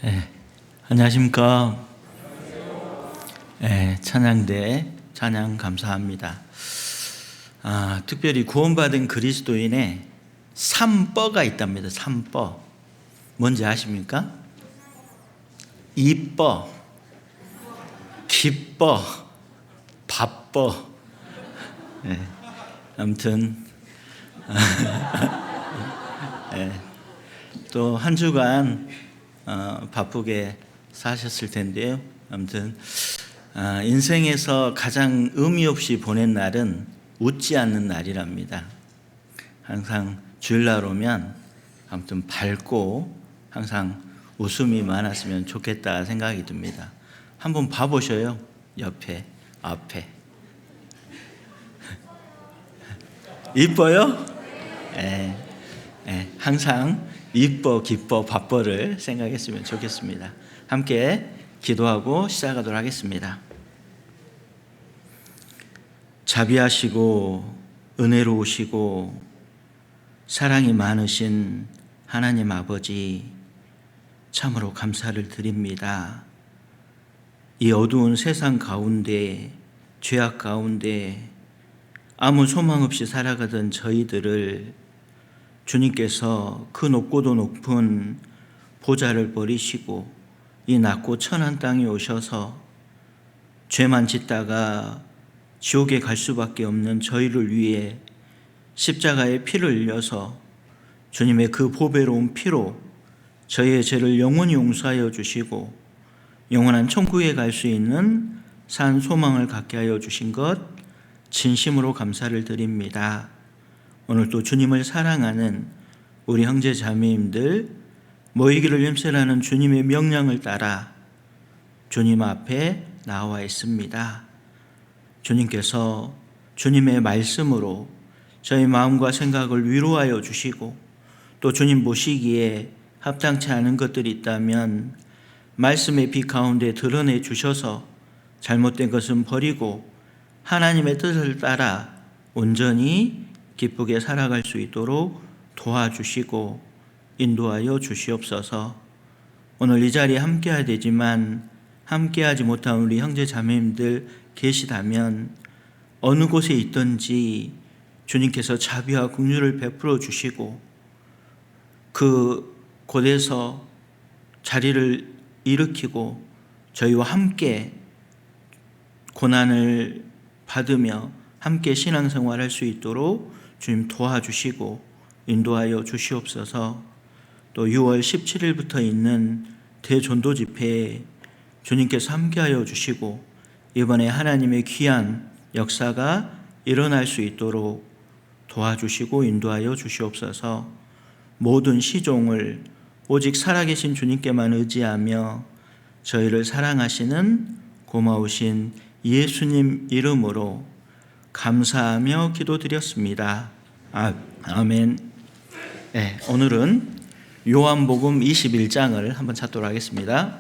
네, 안녕하십니까. 네, 찬양대 찬양 감사합니다. 특별히 구원받은 그리스도인의 삼뻐가 있답니다. 삼뻐. 뭔지 아십니까? 이뻐, 기뻐, 바뻐. 네, 아무튼 네, 또 한 주간 바쁘게 사셨을 텐데요. 아무튼 인생에서 가장 의미 없이 보낸 날은 웃지 않는 날이랍니다. 항상 주일날 오면 아무튼 밝고 항상 웃음이 많았으면 좋겠다 생각이 듭니다. 한번 봐보셔요. 옆에, 앞에. 이뻐요? 네. 항상 이뻐, 기뻐, 바뻐를 생각했으면 좋겠습니다. 함께 기도하고 시작하도록 하겠습니다. 자비하시고 은혜로우시고 사랑이 많으신 하나님 아버지, 참으로 감사를 드립니다. 이 어두운 세상 가운데, 죄악 가운데 아무 소망 없이 살아가던 저희들을 주님께서 그 높고도 높은 보좌를 버리시고 이 낮고 천한 땅에 오셔서 죄만 짓다가 지옥에 갈 수밖에 없는 저희를 위해 십자가에 피를 흘려서 주님의 그 보배로운 피로 저희의 죄를 영원히 용서하여 주시고 영원한 천국에 갈 수 있는 산 소망을 갖게 하여 주신 것 진심으로 감사를 드립니다. 오늘도 주님을 사랑하는 우리 형제 자매님들 모이기를 힘쓰라는 주님의 명령을 따라 주님 앞에 나와 있습니다. 주님께서 주님의 말씀으로 저희 마음과 생각을 위로하여 주시고 또 주님 보시기에 합당치 않은 것들이 있다면 말씀의 빛 가운데 드러내 주셔서 잘못된 것은 버리고 하나님의 뜻을 따라 온전히 기쁘게 살아갈 수 있도록 도와주시고 인도하여 주시옵소서. 오늘 이 자리에 함께해야 되지만 함께하지 못한 우리 형제 자매님들 계시다면 어느 곳에 있든지 주님께서 자비와 긍휼을 베풀어 주시고 그 곳에서 자리를 일으키고 저희와 함께 고난을 받으며 함께 신앙생활할 수 있도록 주님 도와주시고 인도하여 주시옵소서. 또 6월 17일부터 있는 대전도 집회에 주님께서 함께하여 주시고 이번에 하나님의 귀한 역사가 일어날 수 있도록 도와주시고 인도하여 주시옵소서. 모든 시종을 오직 살아계신 주님께만 의지하며 저희를 사랑하시는 고마우신 예수님 이름으로 감사하며 기도드렸습니다. 아멘. 네, 오늘은 요한복음 21장을 한번 찾도록 하겠습니다.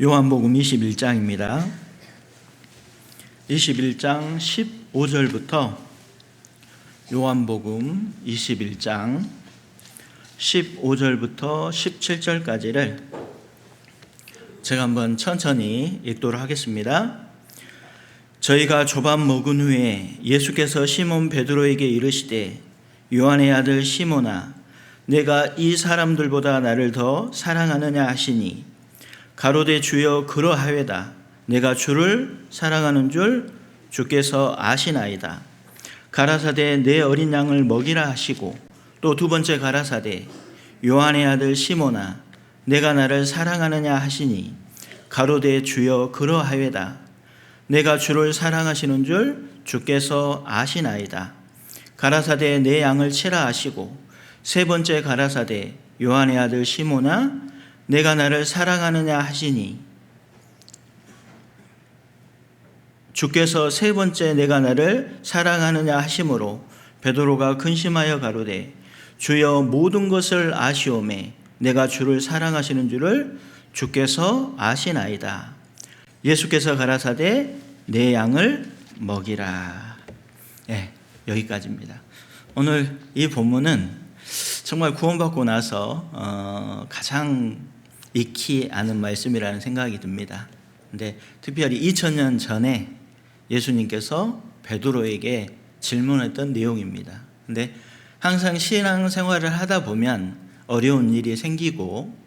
요한복음 21장입니다. 21장 15절부터 요한복음 21장 15절부터 17절까지를 제가 한번 천천히 읽도록 하겠습니다. 저희가 조밥 먹은 후에 예수께서 시몬 베드로에게 이르시되 요한의 아들 시몬아 내가 이 사람들보다 나를 더 사랑하느냐 하시니 가로되 주여 그러하외다. 내가 주를 사랑하는 줄 주께서 아시나이다. 가라사대 내 어린 양을 먹이라 하시고 또 두 번째 가라사대 요한의 아들 시몬아 내가 나를 사랑하느냐 하시니 가로되 주여 그러하외다. 내가 주를 사랑하시는 줄 주께서 아시나이다. 가라사대 내 양을 치라 하시고 세 번째 가라사대 요한의 아들 시몬아 내가 나를 사랑하느냐 하시니 주께서 세 번째 내가 나를 사랑하느냐 하심으로 베드로가 근심하여 가로되 주여 모든 것을 아시오매 내가 주를 사랑하시는 줄을 주께서 아시나이다. 예수께서 가라사대 내 양을 먹이라. 네, 여기까지입니다. 오늘 이 본문은 정말 구원받고 나서 가장 익히 아는 말씀이라는 생각이 듭니다. 근데 특별히 2000년 전에 예수님께서 베드로에게 질문했던 내용입니다. 근데 항상 신앙생활을 하다 보면 어려운 일이 생기고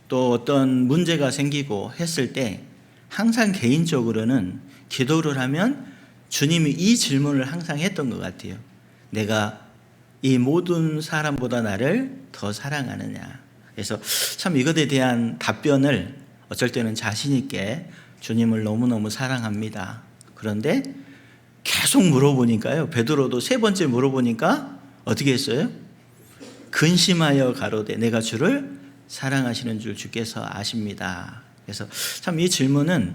또 어떤 문제가 생기고 했을 때 항상 개인적으로는 기도를 하면 주님이 이 질문을 항상 했던 것 같아요. 내가 이 모든 사람보다 나를 더 사랑하느냐. 그래서 참 이것에 대한 답변을 어쩔 때는 자신 있게 주님을 너무너무 사랑합니다. 그런데 계속 물어보니까요. 베드로도 세 번째 물어보니까 어떻게 했어요? 근심하여 가로되 내가 주를 사랑하시는 줄 주께서 아십니다. 그래서 참 이 질문은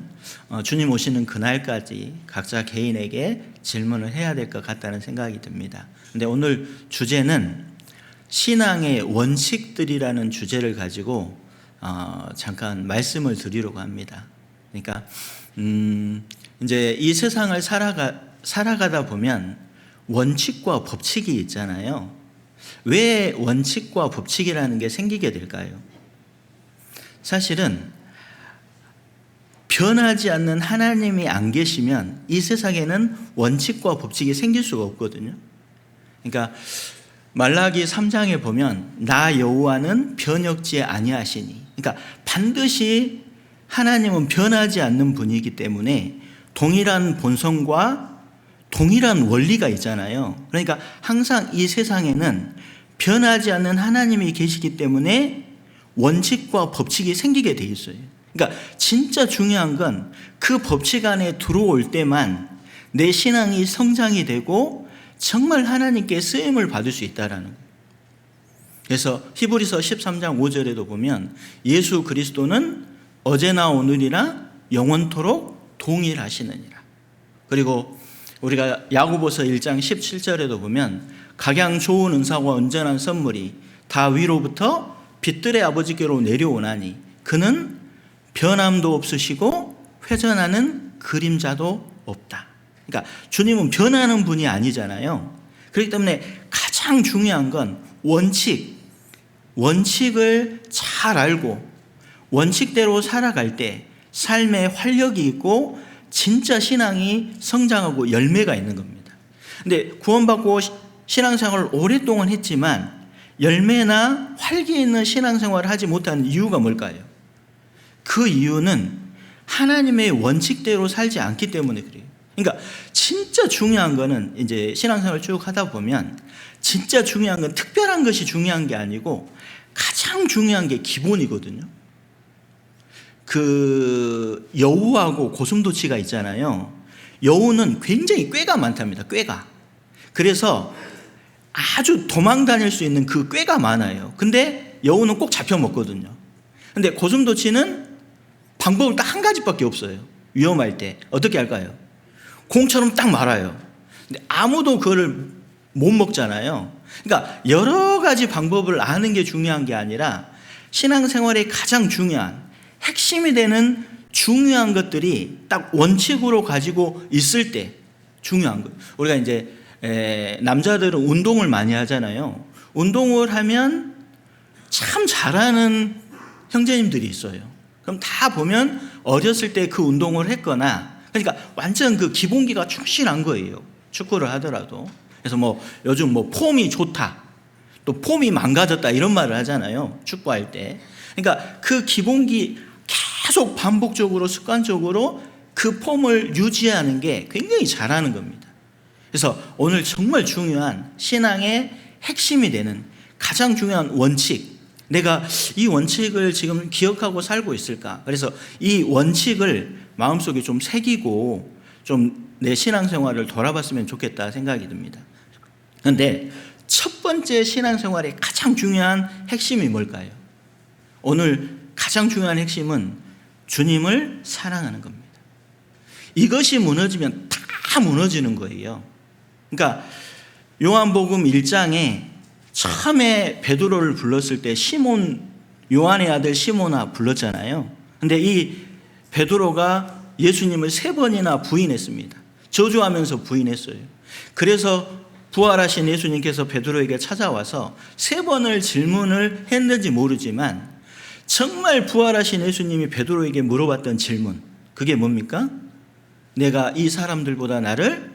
주님 오시는 그날까지 각자 개인에게 질문을 해야 될 것 같다는 생각이 듭니다. 근데 오늘 주제는 신앙의 원칙들이라는 주제를 가지고 잠깐 말씀을 드리려고 합니다. 그러니까 이제 이 세상을 살아가다 보면 원칙과 법칙이 있잖아요. 왜 원칙과 법칙이라는 게 생기게 될까요? 사실은 변하지 않는 하나님이 안 계시면 이 세상에는 원칙과 법칙이 생길 수가 없거든요. 그러니까 말라기 3장에 보면 나 여호와는 변혁지 아니하시니, 그러니까 반드시 하나님은 변하지 않는 분이기 때문에 동일한 본성과 동일한 원리가 있잖아요. 그러니까 항상 이 세상에는 변하지 않는 하나님이 계시기 때문에 원칙과 법칙이 생기게 돼 있어요. 그러니까 진짜 중요한 건 그 법칙 안에 들어올 때만 내 신앙이 성장이 되고 정말 하나님께 쓰임을 받을 수 있다라는 거예요. 그래서 히브리서 13장 5절에도 보면 예수 그리스도는 어제나 오늘이나 영원토록 동일하시느니라. 그리고 우리가 야고보서 1장 17절에도 보면 각양 좋은 은사와 온전한 선물이 다 위로부터 빛들의 아버지께로 내려오나니 그는 변함도 없으시고 회전하는 그림자도 없다. 그러니까 주님은 변하는 분이 아니잖아요. 그렇기 때문에 가장 중요한 건 원칙을 잘 알고 원칙대로 살아갈 때 삶에 활력이 있고 진짜 신앙이 성장하고 열매가 있는 겁니다. 근데 구원받고 신앙생활을 오랫동안 했지만 열매나 활기 있는 신앙생활을 하지 못하는 이유가 뭘까요? 그 이유는 하나님의 원칙대로 살지 않기 때문에 그래요. 그러니까 진짜 중요한 거는 이제 신앙생활을 쭉 하다 보면 진짜 중요한 건 특별한 것이 중요한 게 아니고 가장 중요한 게 기본이거든요. 그 여우하고 고슴도치가 있잖아요. 여우는 굉장히 꾀가 많답니다. 꾀가. 그래서 아주 도망 다닐 수 있는 그 꾀가 많아요. 근데 여우는 꼭 잡혀 먹거든요. 근데 고슴도치는 방법은 딱 한 가지밖에 없어요. 위험할 때 어떻게 할까요? 공처럼 딱 말아요. 근데 아무도 그거를 못 먹잖아요. 그러니까 여러 가지 방법을 아는 게 중요한 게 아니라 신앙생활의 가장 중요한 핵심이 되는 중요한 것들이 딱 원칙으로 가지고 있을 때 중요한 거예요. 우리가 이제 남자들은 운동을 많이 하잖아요. 운동을 하면 참 잘하는 형제님들이 있어요. 그럼 다 보면 어렸을 때 그 운동을 했거나, 그러니까 완전 그 기본기가 충실한 거예요. 축구를 하더라도. 그래서 뭐 요즘 뭐 폼이 좋다, 또 폼이 망가졌다 이런 말을 하잖아요. 축구할 때. 그러니까 그 기본기 계속 반복적으로 습관적으로 그 폼을 유지하는 게 굉장히 잘하는 겁니다. 그래서 오늘 정말 중요한 신앙의 핵심이 되는 가장 중요한 원칙, 내가 이 원칙을 지금 기억하고 살고 있을까? 그래서 이 원칙을 마음속에 좀 새기고 좀 내 신앙생활을 돌아봤으면 좋겠다 생각이 듭니다. 그런데 첫 번째 신앙생활의 가장 중요한 핵심이 뭘까요? 오늘 가장 중요한 핵심은 주님을 사랑하는 겁니다. 이것이 무너지면 다 무너지는 거예요. 그러니까 요한복음 1장에 처음에 베드로를 불렀을 때 시몬, 요한의 아들 시몬아 불렀잖아요. 근데 이 베드로가 예수님을 3번이나 부인했습니다. 저주하면서 부인했어요. 그래서 부활하신 예수님께서 베드로에게 찾아와서 3번을 질문을 했는지 모르지만 정말 부활하신 예수님이 베드로에게 물어봤던 질문, 그게 뭡니까? 내가 이 사람들보다 나를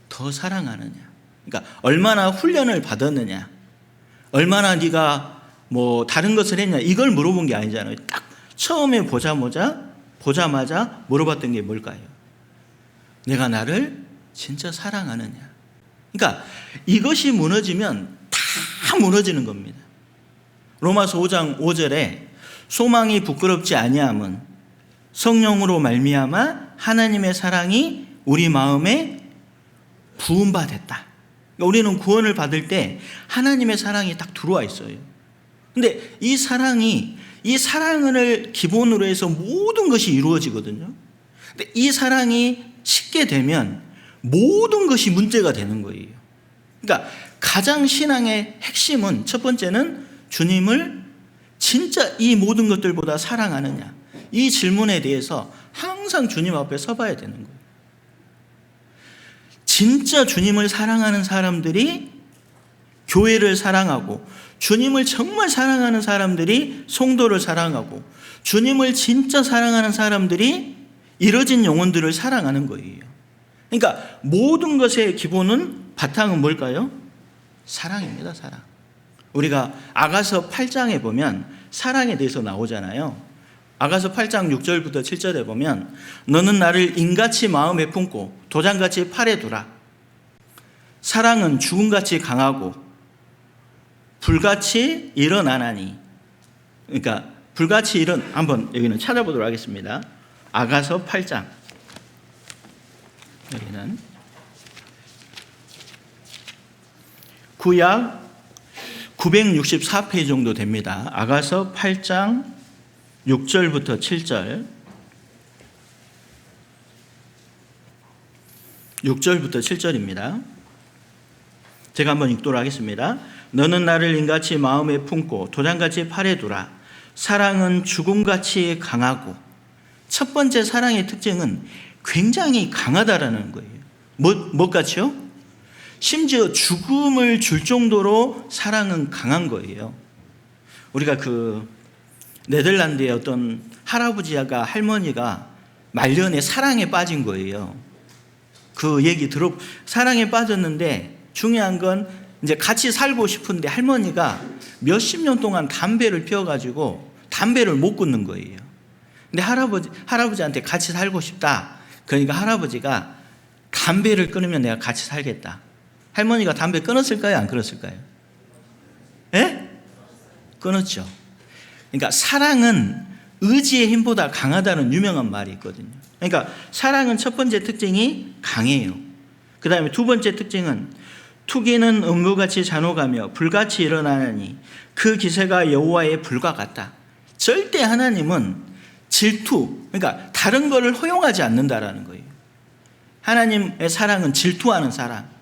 더 사랑하느냐? 그러니까 얼마나 훈련을 받았느냐? 얼마나 네가 다른 것을 했냐? 이걸 물어본 게 아니잖아요. 딱 처음에 보자마자 물어봤던 게 뭘까요? 내가 나를 진짜 사랑하느냐? 그러니까 이것이 무너지면 다 무너지는 겁니다. 로마서 5장 5절에 소망이 부끄럽지 아니함은 성령으로 말미암아 하나님의 사랑이 우리 마음에 부음받았다. 그러니까 우리는 구원을 받을 때 하나님의 사랑이 딱 들어와 있어요. 근데 이 사랑을 기본으로 해서 모든 것이 이루어지거든요. 근데 이 사랑이 식게 되면 모든 것이 문제가 되는 거예요. 그러니까 가장 신앙의 핵심은 첫 번째는 주님을 진짜 이 모든 것들보다 사랑하느냐, 이 질문에 대해서 항상 주님 앞에 서봐야 되는 거예요. 진짜 주님을 사랑하는 사람들이 교회를 사랑하고, 주님을 정말 사랑하는 사람들이 성도를 사랑하고, 주님을 진짜 사랑하는 사람들이 잃어진 영혼들을 사랑하는 거예요. 그러니까 모든 것의 기본은, 바탕은 뭘까요? 사랑입니다. 사랑. 우리가 아가서 8장에 보면 사랑에 대해서 나오잖아요. 아가서 8장 6절부터 7절에 보면 너는 나를 인같이 마음에 품고 도장같이 팔에 두라. 사랑은 죽음같이 강하고 불같이 일어나나니. 그러니까 불같이 한번 여기는 찾아보도록 하겠습니다. 아가서 8장. 여기는 구약 964페이지 정도 됩니다. 아가서 8장 6절부터 7절. 6절부터 7절입니다. 제가 한번 읽도록 하겠습니다. 너는 나를 인같이 마음에 품고 도장같이 팔에 두라. 사랑은 죽음같이 강하고. 첫 번째 사랑의 특징은 굉장히 강하다라는 거예요. 뭐같이요? 심지어 죽음을 줄 정도로 사랑은 강한 거예요. 우리가 네덜란드의 어떤 할아버지가 할머니가 말년에 사랑에 빠진 거예요. 그 얘기 사랑에 빠졌는데 중요한 건 이제 같이 살고 싶은데 할머니가 몇십 년 동안 담배를 피워가지고 담배를 못 끊는 거예요. 근데 할아버지한테 같이 살고 싶다. 그러니까 할아버지가 담배를 끊으면 내가 같이 살겠다. 할머니가 담배 끊었을까요? 안 끊었을까요? 예? 끊었죠. 그러니까 사랑은 의지의 힘보다 강하다는 유명한 말이 있거든요. 그러니까 사랑은 첫 번째 특징이 강해요. 그 다음에 두 번째 특징은 투기는 음부같이 잔혹하며 불같이 일어나니 그 기세가 여호와의 불과 같다. 절대 하나님은 질투, 그러니까 다른 것을 허용하지 않는다라는 거예요. 하나님의 사랑은 질투하는 사랑.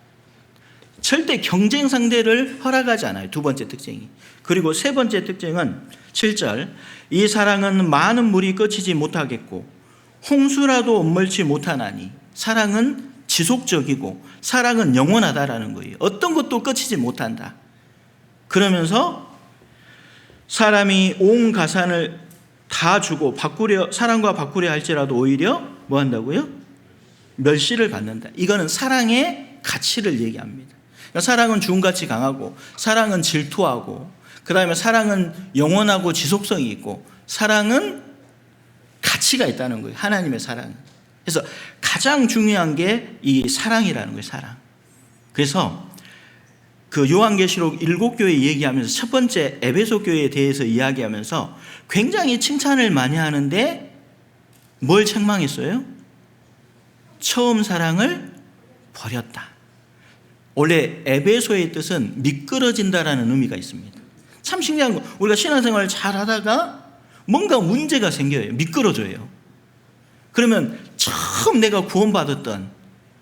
절대 경쟁 상대를 허락하지 않아요. 두 번째 특징이. 그리고 세 번째 특징은 7절. 이 사랑은 많은 물이 끄치지 못하겠고 홍수라도 엄멀지 못하나니. 사랑은 지속적이고 사랑은 영원하다라는 거예요. 어떤 것도 끄치지 못한다. 그러면서 사람이 온 가산을 다 주고 사랑과 바꾸려 할지라도 오히려 뭐 한다고요? 멸시를 받는다. 이거는 사랑의 가치를 얘기합니다. 그러니까 사랑은 죽음같이 강하고 사랑은 질투하고 그 다음에 사랑은 영원하고 지속성이 있고 사랑은 가치가 있다는 거예요. 하나님의 사랑. 그래서 가장 중요한 게 이 사랑이라는 거예요. 사랑. 그래서 요한계시록 7교회 얘기하면서 첫 번째 에베소 교회에 대해서 이야기하면서 굉장히 칭찬을 많이 하는데 뭘 책망했어요? 처음 사랑을 버렸다. 원래 에베소의 뜻은 미끄러진다라는 의미가 있습니다. 참 신기한 거, 우리가 신앙생활을 잘 하다가 뭔가 문제가 생겨요. 미끄러져요. 그러면 처음 내가 구원받았던,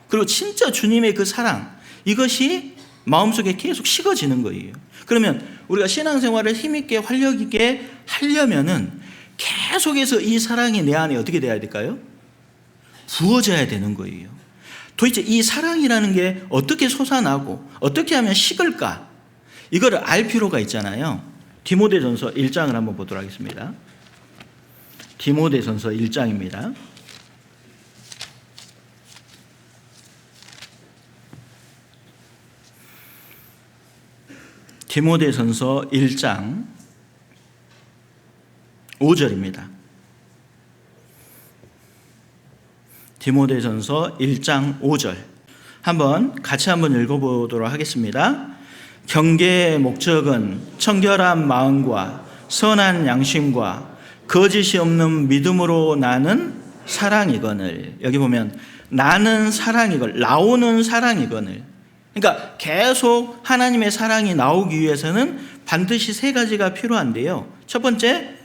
그리고 진짜 주님의 그 사랑, 이것이 마음속에 계속 식어지는 거예요. 그러면 우리가 신앙생활을 힘있게 활력있게 하려면은 계속해서 이 사랑이 내 안에 어떻게 돼야 될까요? 부어져야 되는 거예요. 도대체 이 사랑이라는 게 어떻게 솟아나고 어떻게 하면 식을까? 이거를 알 필요가 있잖아요. 디모데전서 1장을 한번 보도록 하겠습니다. 디모데전서 1장입니다. 디모데전서 1장 5절입니다. 디모데전서 1장 5절 같이 한번 읽어보도록 하겠습니다. 경계의 목적은 청결한 마음과 선한 양심과 거짓이 없는 믿음으로 나는 사랑이거늘. 여기 보면 나는 사랑이거늘, 나오는 사랑이거늘. 그러니까 계속 하나님의 사랑이 나오기 위해서는 반드시 세 가지가 필요한데요. 첫 번째,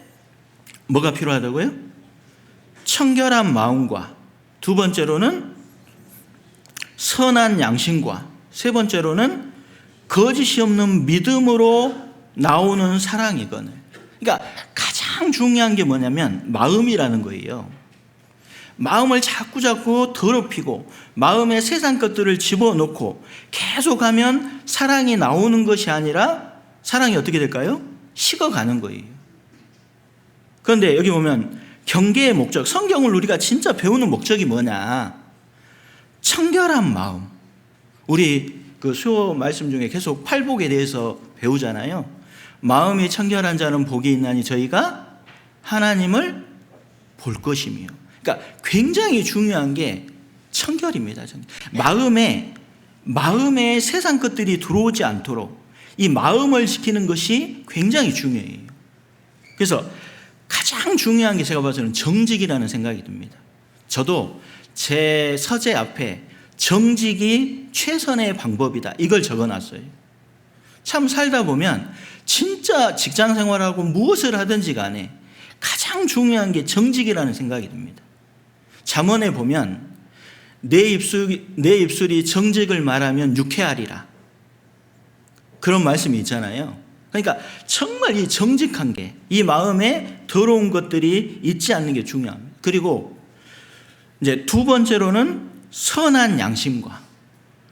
뭐가 필요하다고요? 청결한 마음과, 두 번째로는 선한 양심과, 세 번째로는 거짓이 없는 믿음으로 나오는 사랑이거늘. 그러니까 가장 중요한 게 뭐냐면 마음이라는 거예요. 마음을 자꾸 더럽히고 마음에 세상 것들을 집어넣고 계속하면 사랑이 나오는 것이 아니라 사랑이 어떻게 될까요? 식어가는 거예요. 그런데 여기 보면 경계의 목적, 성경을 우리가 진짜 배우는 목적이 뭐냐? 청결한 마음. 우리 그 수요 말씀 중에 계속 팔복에 대해서 배우잖아요. 마음이 청결한 자는 복이 있나니 저희가 하나님을 볼 것이며. 그러니까 굉장히 중요한 게 청결입니다. 마음에 세상 것들이 들어오지 않도록 이 마음을 지키는 것이 굉장히 중요해요. 그래서 가장 중요한 게 제가 봐서는 정직이라는 생각이 듭니다. 저도 제 서재 앞에 정직이 최선의 방법이다, 이걸 적어놨어요. 참 살다 보면 진짜 직장 생활하고 무엇을 하든지 간에 가장 중요한 게 정직이라는 생각이 듭니다. 잠언에 보면 내 입술이 정직을 말하면 유쾌하리라, 그런 말씀이 있잖아요. 그러니까 정말 이 정직한 게, 이 마음에 더러운 것들이 있지 않는 게 중요합니다. 그리고 이제 두 번째로는 선한 양심과,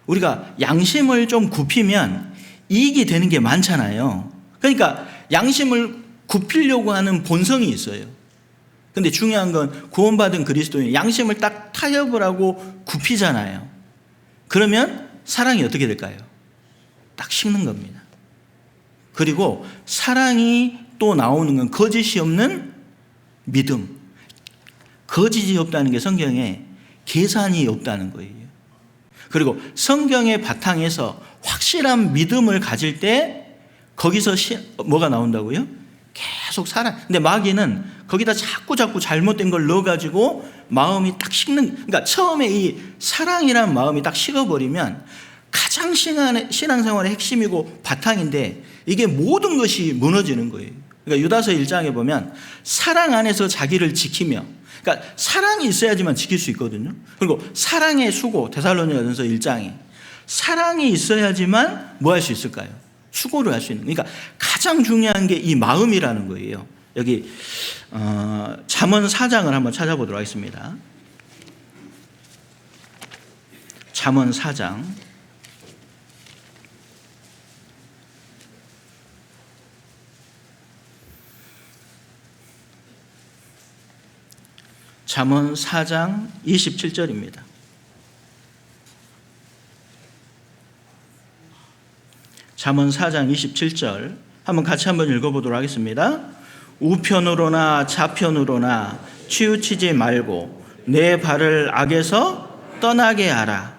우리가 양심을 좀 굽히면 이익이 되는 게 많잖아요. 그러니까 양심을 굽히려고 하는 본성이 있어요. 근데 중요한 건 구원받은 그리스도인 양심을 딱 타협을 하고 굽히잖아요. 그러면 사랑이 어떻게 될까요? 딱 식는 겁니다. 그리고 사랑이 또 나오는 건 거짓이 없는 믿음. 거짓이 없다는 게 성경에 계산이 없다는 거예요. 그리고 성경의 바탕에서 확실한 믿음을 가질 때 거기서 뭐가 나온다고요? 계속 사랑. 근데 마귀는 거기다 자꾸 잘못된 걸 넣어가지고 마음이 딱 식는, 그러니까 처음에 이 사랑이라는 마음이 딱 식어버리면 가장 신앙생활의 핵심이고 바탕인데 이게 모든 것이 무너지는 거예요. 그러니까 유다서 1장에 보면 사랑 안에서 자기를 지키며, 그러니까 사랑이 있어야지만 지킬 수 있거든요. 그리고 사랑의 수고, 데살로니가전서 1장에 사랑이 있어야지만 뭐 할 수 있을까요? 수고를 할 수 있는. 그러니까 가장 중요한 게 이 마음이라는 거예요. 여기 잠언 4장을 한번 찾아보도록 하겠습니다. 잠언 4장. 잠언 4장 27절입니다. 잠언 4장 27절 같이 한번 읽어보도록 하겠습니다. 우편으로나 좌편으로나 치우치지 말고 내 발을 악에서 떠나게 하라.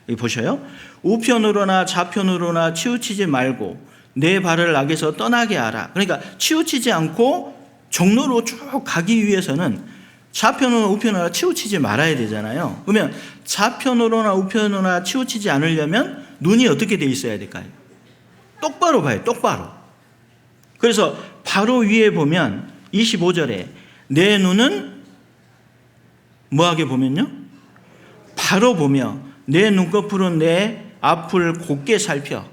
여기 보셔요. 우편으로나 좌편으로나 치우치지 말고 내 발을 악에서 떠나게 하라. 그러니까 치우치지 않고 종로로 쭉 가기 위해서는 좌편으로나 우편으로나 치우치지 말아야 되잖아요. 그러면 좌편으로나 우편으로나 치우치지 않으려면 눈이 어떻게 돼 있어야 될까요? 똑바로 봐요. 똑바로. 그래서 바로 위에 보면 25절에 내 눈은 뭐하게 보면요? 바로 보며 내 눈꺼풀은 내 앞을 곧게 살펴.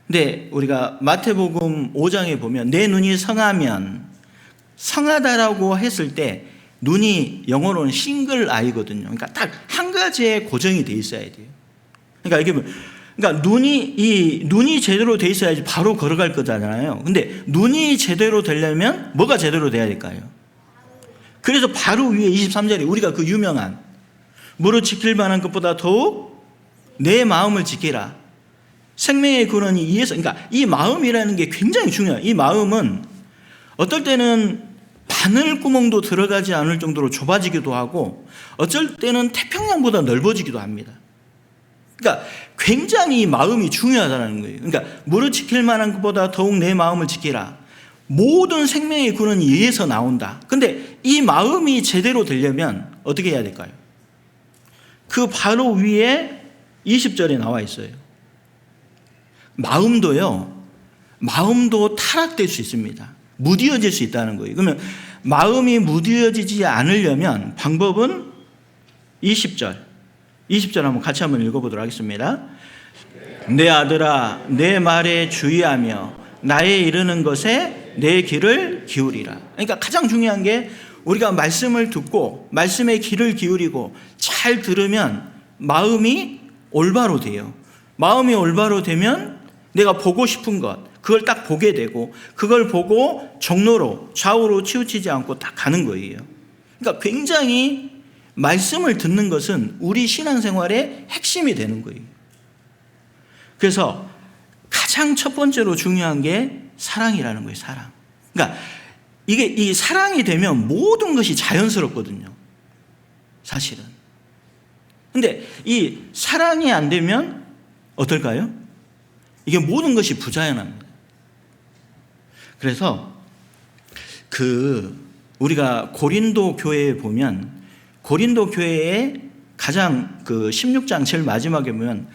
근데 우리가 마태복음 5장에 보면 내 눈이 성하면, 성하다라고 했을 때 눈이 영어로는 싱글 아이거든요. 그러니까 딱 한 가지에 고정이 돼 있어야 돼요. 그러니까 이게 그러니까 눈이 제대로 돼 있어야지 바로 걸어갈 거잖아요. 근데 눈이 제대로 되려면 뭐가 제대로 돼야 될까요? 그래서 바로 위에 23절에 우리가 그 유명한 무릇 지킬 만한 것보다 더욱 내 마음을 지키라. 생명의 근원이 이에서, 그러니까 이 마음이라는 게 굉장히 중요해요. 이 마음은 어떨 때는 바늘구멍도 들어가지 않을 정도로 좁아지기도 하고 어쩔 때는 태평양보다 넓어지기도 합니다. 그러니까 굉장히 마음이 중요하다는 거예요. 그러니까 무릇 지킬 만한 것보다 더욱 내 마음을 지키라. 모든 생명의 근원이 이에서 나온다. 근데 이 마음이 제대로 되려면 어떻게 해야 될까요? 그 바로 위에 20절에 나와 있어요. 마음도 타락될 수 있습니다. 무디어질 수 있다는 거예요. 그러면 마음이 무디어지지 않으려면 방법은 20절 한번 같이 한번 읽어보도록 하겠습니다. 내 아들아 내 말에 주의하며 나의 이르는 것에 내 귀를 기울이라. 그러니까 가장 중요한 게 우리가 말씀을 듣고 말씀에 귀를 기울이고 잘 들으면 마음이 올바로 돼요. 마음이 올바로 되면 내가 보고 싶은 것 그걸 딱 보게 되고 그걸 보고 정로로 좌우로 치우치지 않고 딱 가는 거예요. 그러니까 굉장히 말씀을 듣는 것은 우리 신앙생활의 핵심이 되는 거예요. 그래서 가장 첫 번째로 중요한 게 사랑이라는 거예요. 사랑. 그러니까 이게 이 사랑이 되면 모든 것이 자연스럽거든요. 사실은. 근데 이 사랑이 안 되면 어떨까요? 이게 모든 것이 부자연합니다. 그래서 우리가 고린도 교회에 보면 고린도 교회에 가장 16장 제일 마지막에 보면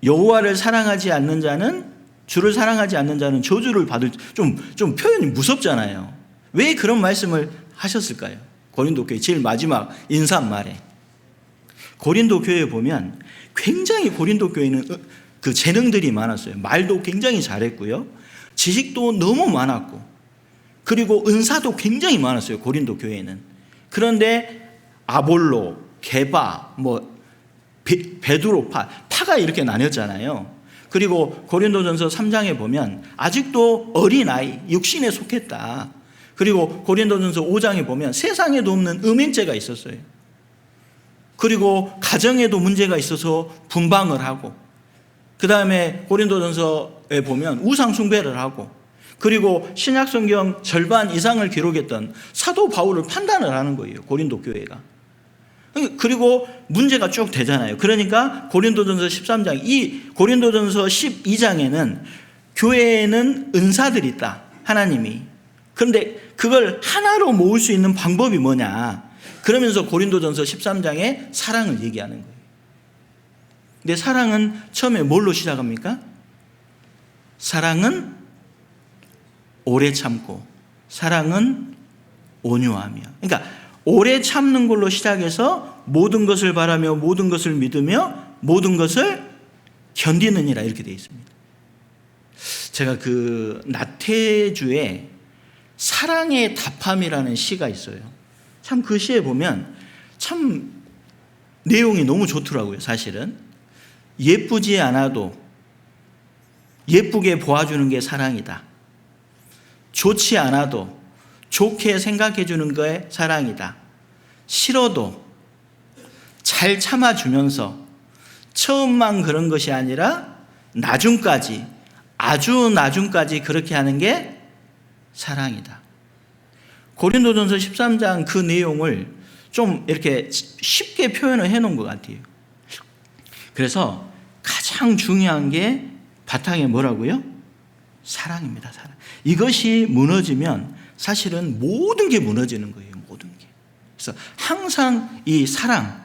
여호와를 사랑하지 않는 자는 주를 사랑하지 않는 자는 저주를 받을 좀 표현이 무섭잖아요. 왜 그런 말씀을 하셨을까요? 고린도 교회 제일 마지막 인사말에 고린도 교회에 보면 굉장히 고린도 교회는 그 재능들이 많았어요. 말도 굉장히 잘했고요. 지식도 너무 많았고 그리고 은사도 굉장히 많았어요. 고린도 교회는. 그런데 아볼로, 게바, 베드로 파가 이렇게 나뉘었잖아요. 그리고 고린도전서 3장에 보면 아직도 어린아이, 육신에 속했다. 그리고 고린도전서 5장에 보면 세상에도 없는 음행죄가 있었어요. 그리고 가정에도 문제가 있어서 분방을 하고 그 다음에 고린도전서에 보면 우상 숭배를 하고 그리고 신약성경 절반 이상을 기록했던 사도 바울을 판단을 하는 거예요. 고린도 교회가. 그리고 문제가 쭉 되잖아요. 그러니까 고린도전서 13장, 이 고린도전서 12장에는 교회에는 은사들이 있다. 하나님이. 그런데 그걸 하나로 모을 수 있는 방법이 뭐냐. 그러면서 고린도전서 13장에 사랑을 얘기하는 거예요. 근데 사랑은 처음에 뭘로 시작합니까? 사랑은 오래 참고 사랑은 온유하며. 그러니까 오래 참는 걸로 시작해서 모든 것을 바라며 모든 것을 믿으며 모든 것을 견디느니라 이렇게 되어 있습니다. 제가 나태주의 사랑의 답함이라는 시가 있어요. 참 그 시에 보면 참 내용이 너무 좋더라고요. 사실은 예쁘지 않아도 예쁘게 보아주는 게 사랑이다. 좋지 않아도 좋게 생각해 주는 게 사랑이다. 싫어도 잘 참아주면서 처음만 그런 것이 아니라 나중까지 아주 나중까지 그렇게 하는 게 사랑이다. 고린도전서 13장 그 내용을 좀 이렇게 쉽게 표현을 해놓은 것 같아요. 그래서 가장 중요한 게 바탕에 뭐라고요? 사랑입니다. 사랑. 이것이 무너지면 사실은 모든 게 무너지는 거예요. 모든 게. 그래서 항상 이 사랑,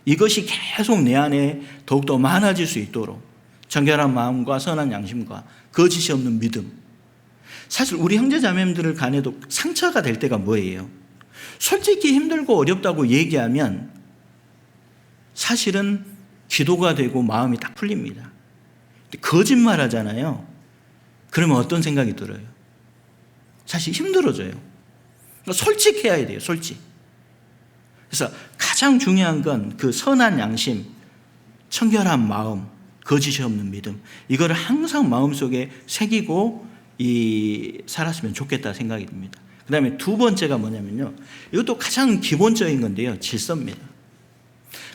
이것이 계속 내 안에 더욱더 많아질 수 있도록 정결한 마음과 선한 양심과 거짓이 없는 믿음. 사실 우리 형제자매들 간에도 상처가 될 때가 뭐예요? 솔직히 힘들고 어렵다고 얘기하면 사실은 기도가 되고 마음이 딱 풀립니다. 근데 거짓말 하잖아요. 그러면 어떤 생각이 들어요? 사실 힘들어져요. 그러니까 솔직해야 돼요. 솔직. 그래서 가장 가장 중요한 건 그 선한 양심, 청결한 마음, 거짓이 없는 믿음, 이거를 항상 마음속에 새기고 살았으면 좋겠다 생각이 듭니다. 그 다음에 두 번째가 뭐냐면요, 이것도 가장 기본적인 건데요, 질서입니다.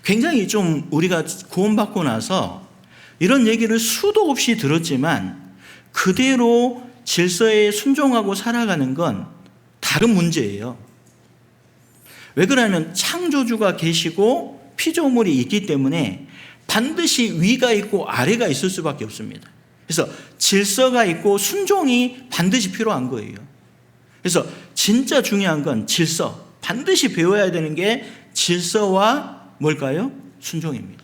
굉장히 좀 우리가 구원받고 나서 이런 얘기를 수도 없이 들었지만 그대로 질서에 순종하고 살아가는 건 다른 문제예요. 왜 그러냐면 창조주가 계시고 피조물이 있기 때문에 반드시 위가 있고 아래가 있을 수밖에 없습니다. 그래서 질서가 있고 순종이 반드시 필요한 거예요. 그래서 진짜 중요한 건 질서, 반드시 배워야 되는 게 질서와 뭘까요? 순종입니다.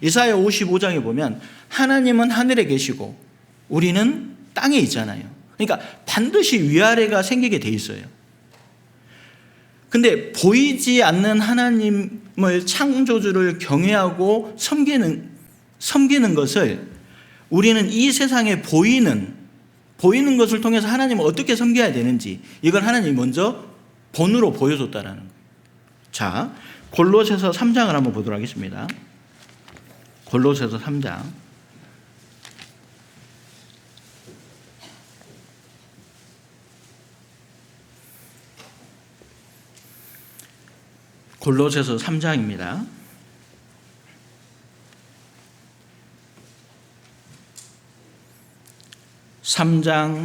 이사야 55장에 보면 하나님은 하늘에 계시고 우리는 땅에 있잖아요. 그러니까 반드시 위아래가 생기게 돼 있어요. 근데 보이지 않는 하나님을, 창조주를 경외하고 섬기는 것을 우리는 이 세상에 보이는 것을 통해서 하나님을 어떻게 섬겨야 되는지, 이걸 하나님이 먼저 본으로 보여줬다라는 거예요. 자, 골로새서 3장을 한번 보도록 하겠습니다. 골로새서 3장. 골로새서 3장입니다. (3장)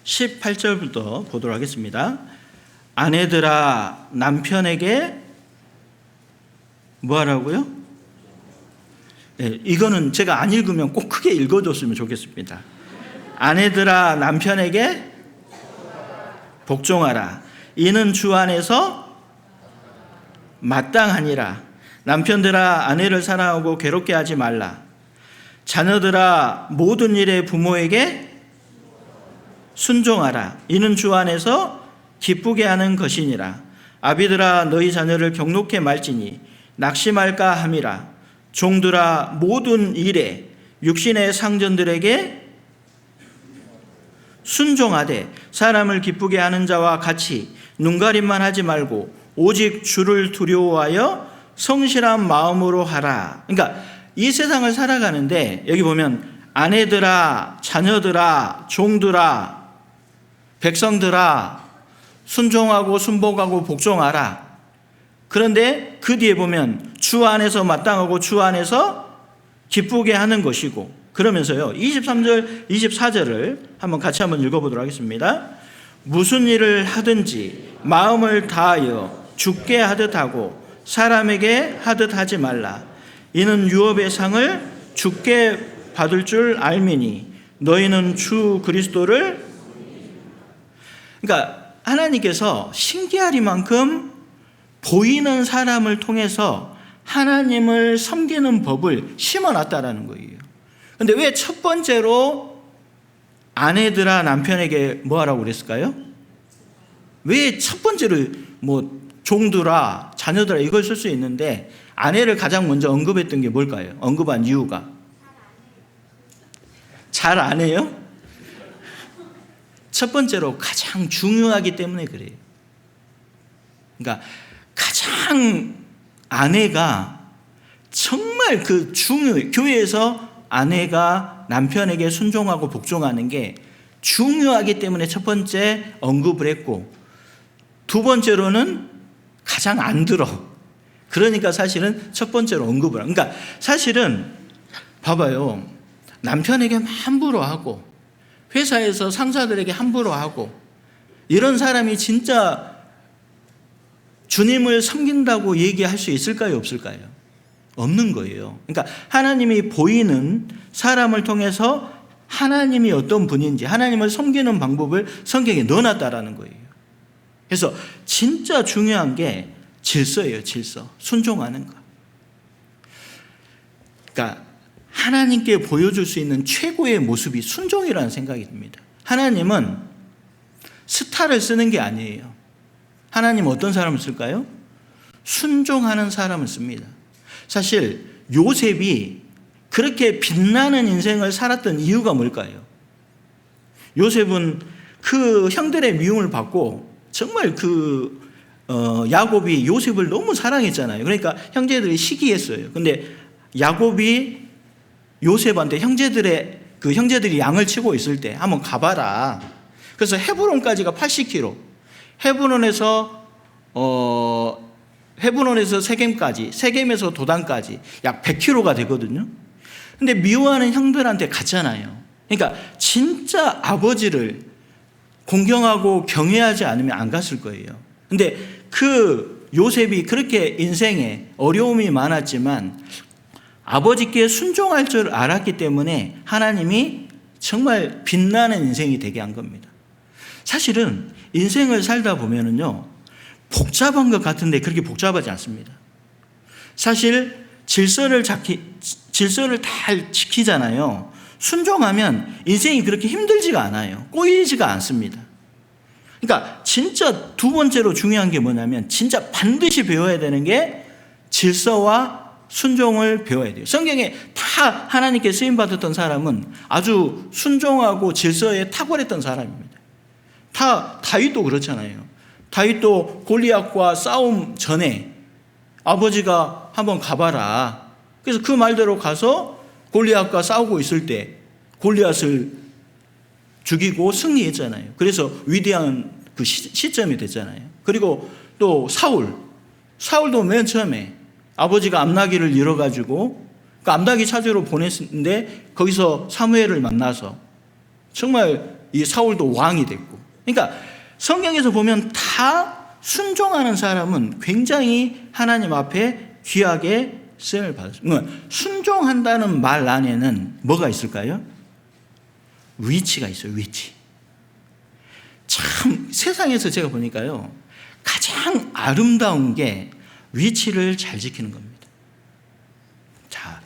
18절부터 보도록 하겠습니다. 아내들아 남편에게 뭐 하라고요? 네, 이거는 제가 안 읽으면 꼭 크게 읽어줬으면 좋겠습니다. 아내들아 남편에게 복종하라. 이는 주 안에서 마땅하니라. 남편들아 아내를 사랑하고 괴롭게 하지 말라. 자녀들아 모든 일에 부모에게 순종하라. 이는 주 안에서 기쁘게 하는 것이니라. 아비들아 너희 자녀를 경록해 말지니 낙심할까 함이라. 종들아 모든 일에 육신의 상전들에게 순종하되 사람을 기쁘게 하는 자와 같이 눈가림만 하지 말고 오직 주를 두려워하여 성실한 마음으로 하라. 그러니까 이 세상을 살아가는데 여기 보면 아내들아, 자녀들아, 종들아, 백성들아 순종하고 순복하고 복종하라. 그런데 그 뒤에 보면 주 안에서 마땅하고 주 안에서 기쁘게 하는 것이고, 그러면서요 23절 24절을 한번 같이 한번 읽어보도록 하겠습니다. 무슨 일을 하든지 마음을 다하여 주께 하듯 하고 사람에게 하듯 하지 말라. 이는 유업의 상을 주께 받을 줄 알미니 너희는 주 그리스도를, 그러니까 하나님께서 신기하리만큼 보이는 사람을 통해서 하나님을 섬기는 법을 심어놨다라는 거예요. 그런데 왜 첫 번째로 아내들아 남편에게 뭐 하라고 그랬을까요? 왜 첫 번째로 뭐 종들아 자녀들아 이걸 쓸 수 있는데 아내를 가장 먼저 언급했던 게 뭘까요? 언급한 이유가 잘 안 해요? 첫 번째로 가장 중요하기 때문에 그래요. 그러니까 가장 아내가 정말 그 교회에서 아내가 남편에게 순종하고 복종하는 게 중요하기 때문에 첫 번째 언급을 했고, 두 번째로는 가장 안 들어. 그러니까 사실은 첫 번째로 언급을 하고, 그러니까 사실은 봐봐요. 남편에게 함부로 하고 회사에서 상사들에게 함부로 하고 이런 사람이 진짜 주님을 섬긴다고 얘기할 수 있을까요? 없을까요? 없는 거예요. 그러니까 하나님이 보이는 사람을 통해서 하나님이 어떤 분인지 하나님을 섬기는 방법을 성경에 넣어놨다라는 거예요. 그래서 진짜 중요한 게 질서예요. 질서. 순종하는 것. 그러니까 하나님께 보여줄 수 있는 최고의 모습이 순종이라는 생각이 듭니다. 하나님은 스타를 쓰는 게 아니에요. 하나님은 어떤 사람을 쓸까요? 순종하는 사람을 씁니다. 사실 요셉이 그렇게 빛나는 인생을 살았던 이유가 뭘까요? 요셉은 그 형들의 미움을 받고 정말 그 야곱이 요셉을 너무 사랑했잖아요. 그러니까 형제들이 시기했어요. 근데 야곱이 요셉한테 형제들이 양을 치고 있을 때 한번 가봐라. 그래서 헤브론까지가 80km. 헤브론에서 세겜까지, 세겜에서 도단까지 약 100km가 되거든요. 근데 미워하는 형들한테 갔잖아요. 그러니까 진짜 아버지를 공경하고 경외하지 않으면 안 갔을 거예요. 근데 그 요셉이 그렇게 인생에 어려움이 많았지만 아버지께 순종할 줄 알았기 때문에 하나님이 정말 빛나는 인생이 되게 한 겁니다. 사실은 인생을 살다 보면은요, 복잡한 것 같은데 그렇게 복잡하지 않습니다. 사실 질서를 잘 지키잖아요. 순종하면 인생이 그렇게 힘들지가 않아요. 꼬이지가 않습니다. 그러니까 진짜 두 번째로 중요한 게 뭐냐면 진짜 반드시 배워야 되는 게 질서와 순종을 배워야 돼요. 성경에 다 하나님께 쓰임받았던 사람은 아주 순종하고 질서에 탁월했던 사람입니다. 다 다윗도 그렇잖아요. 다윗도 골리앗과 싸움 전에 아버지가 한번 가봐라. 그래서 그 말대로 가서 골리앗과 싸우고 있을 때 골리앗을 죽이고 승리했잖아요. 그래서 위대한 그 시점이 됐잖아요. 그리고 또 사울도 맨 처음에 아버지가 암나귀를 잃어가지고 그 암나귀 찾으러 보냈는데 거기서 사무엘을 만나서 정말 이 사울도 왕이 됐고. 그러니까 성경에서 보면 다 순종하는 사람은 굉장히 하나님 앞에 귀하게 쓰임을 받았습니다. 순종한다는 말 안에는 뭐가 있을까요? 위치가 있어요. 위치. 참 세상에서 제가 보니까요, 가장 아름다운 게 위치를 잘 지키는 겁니다. 자,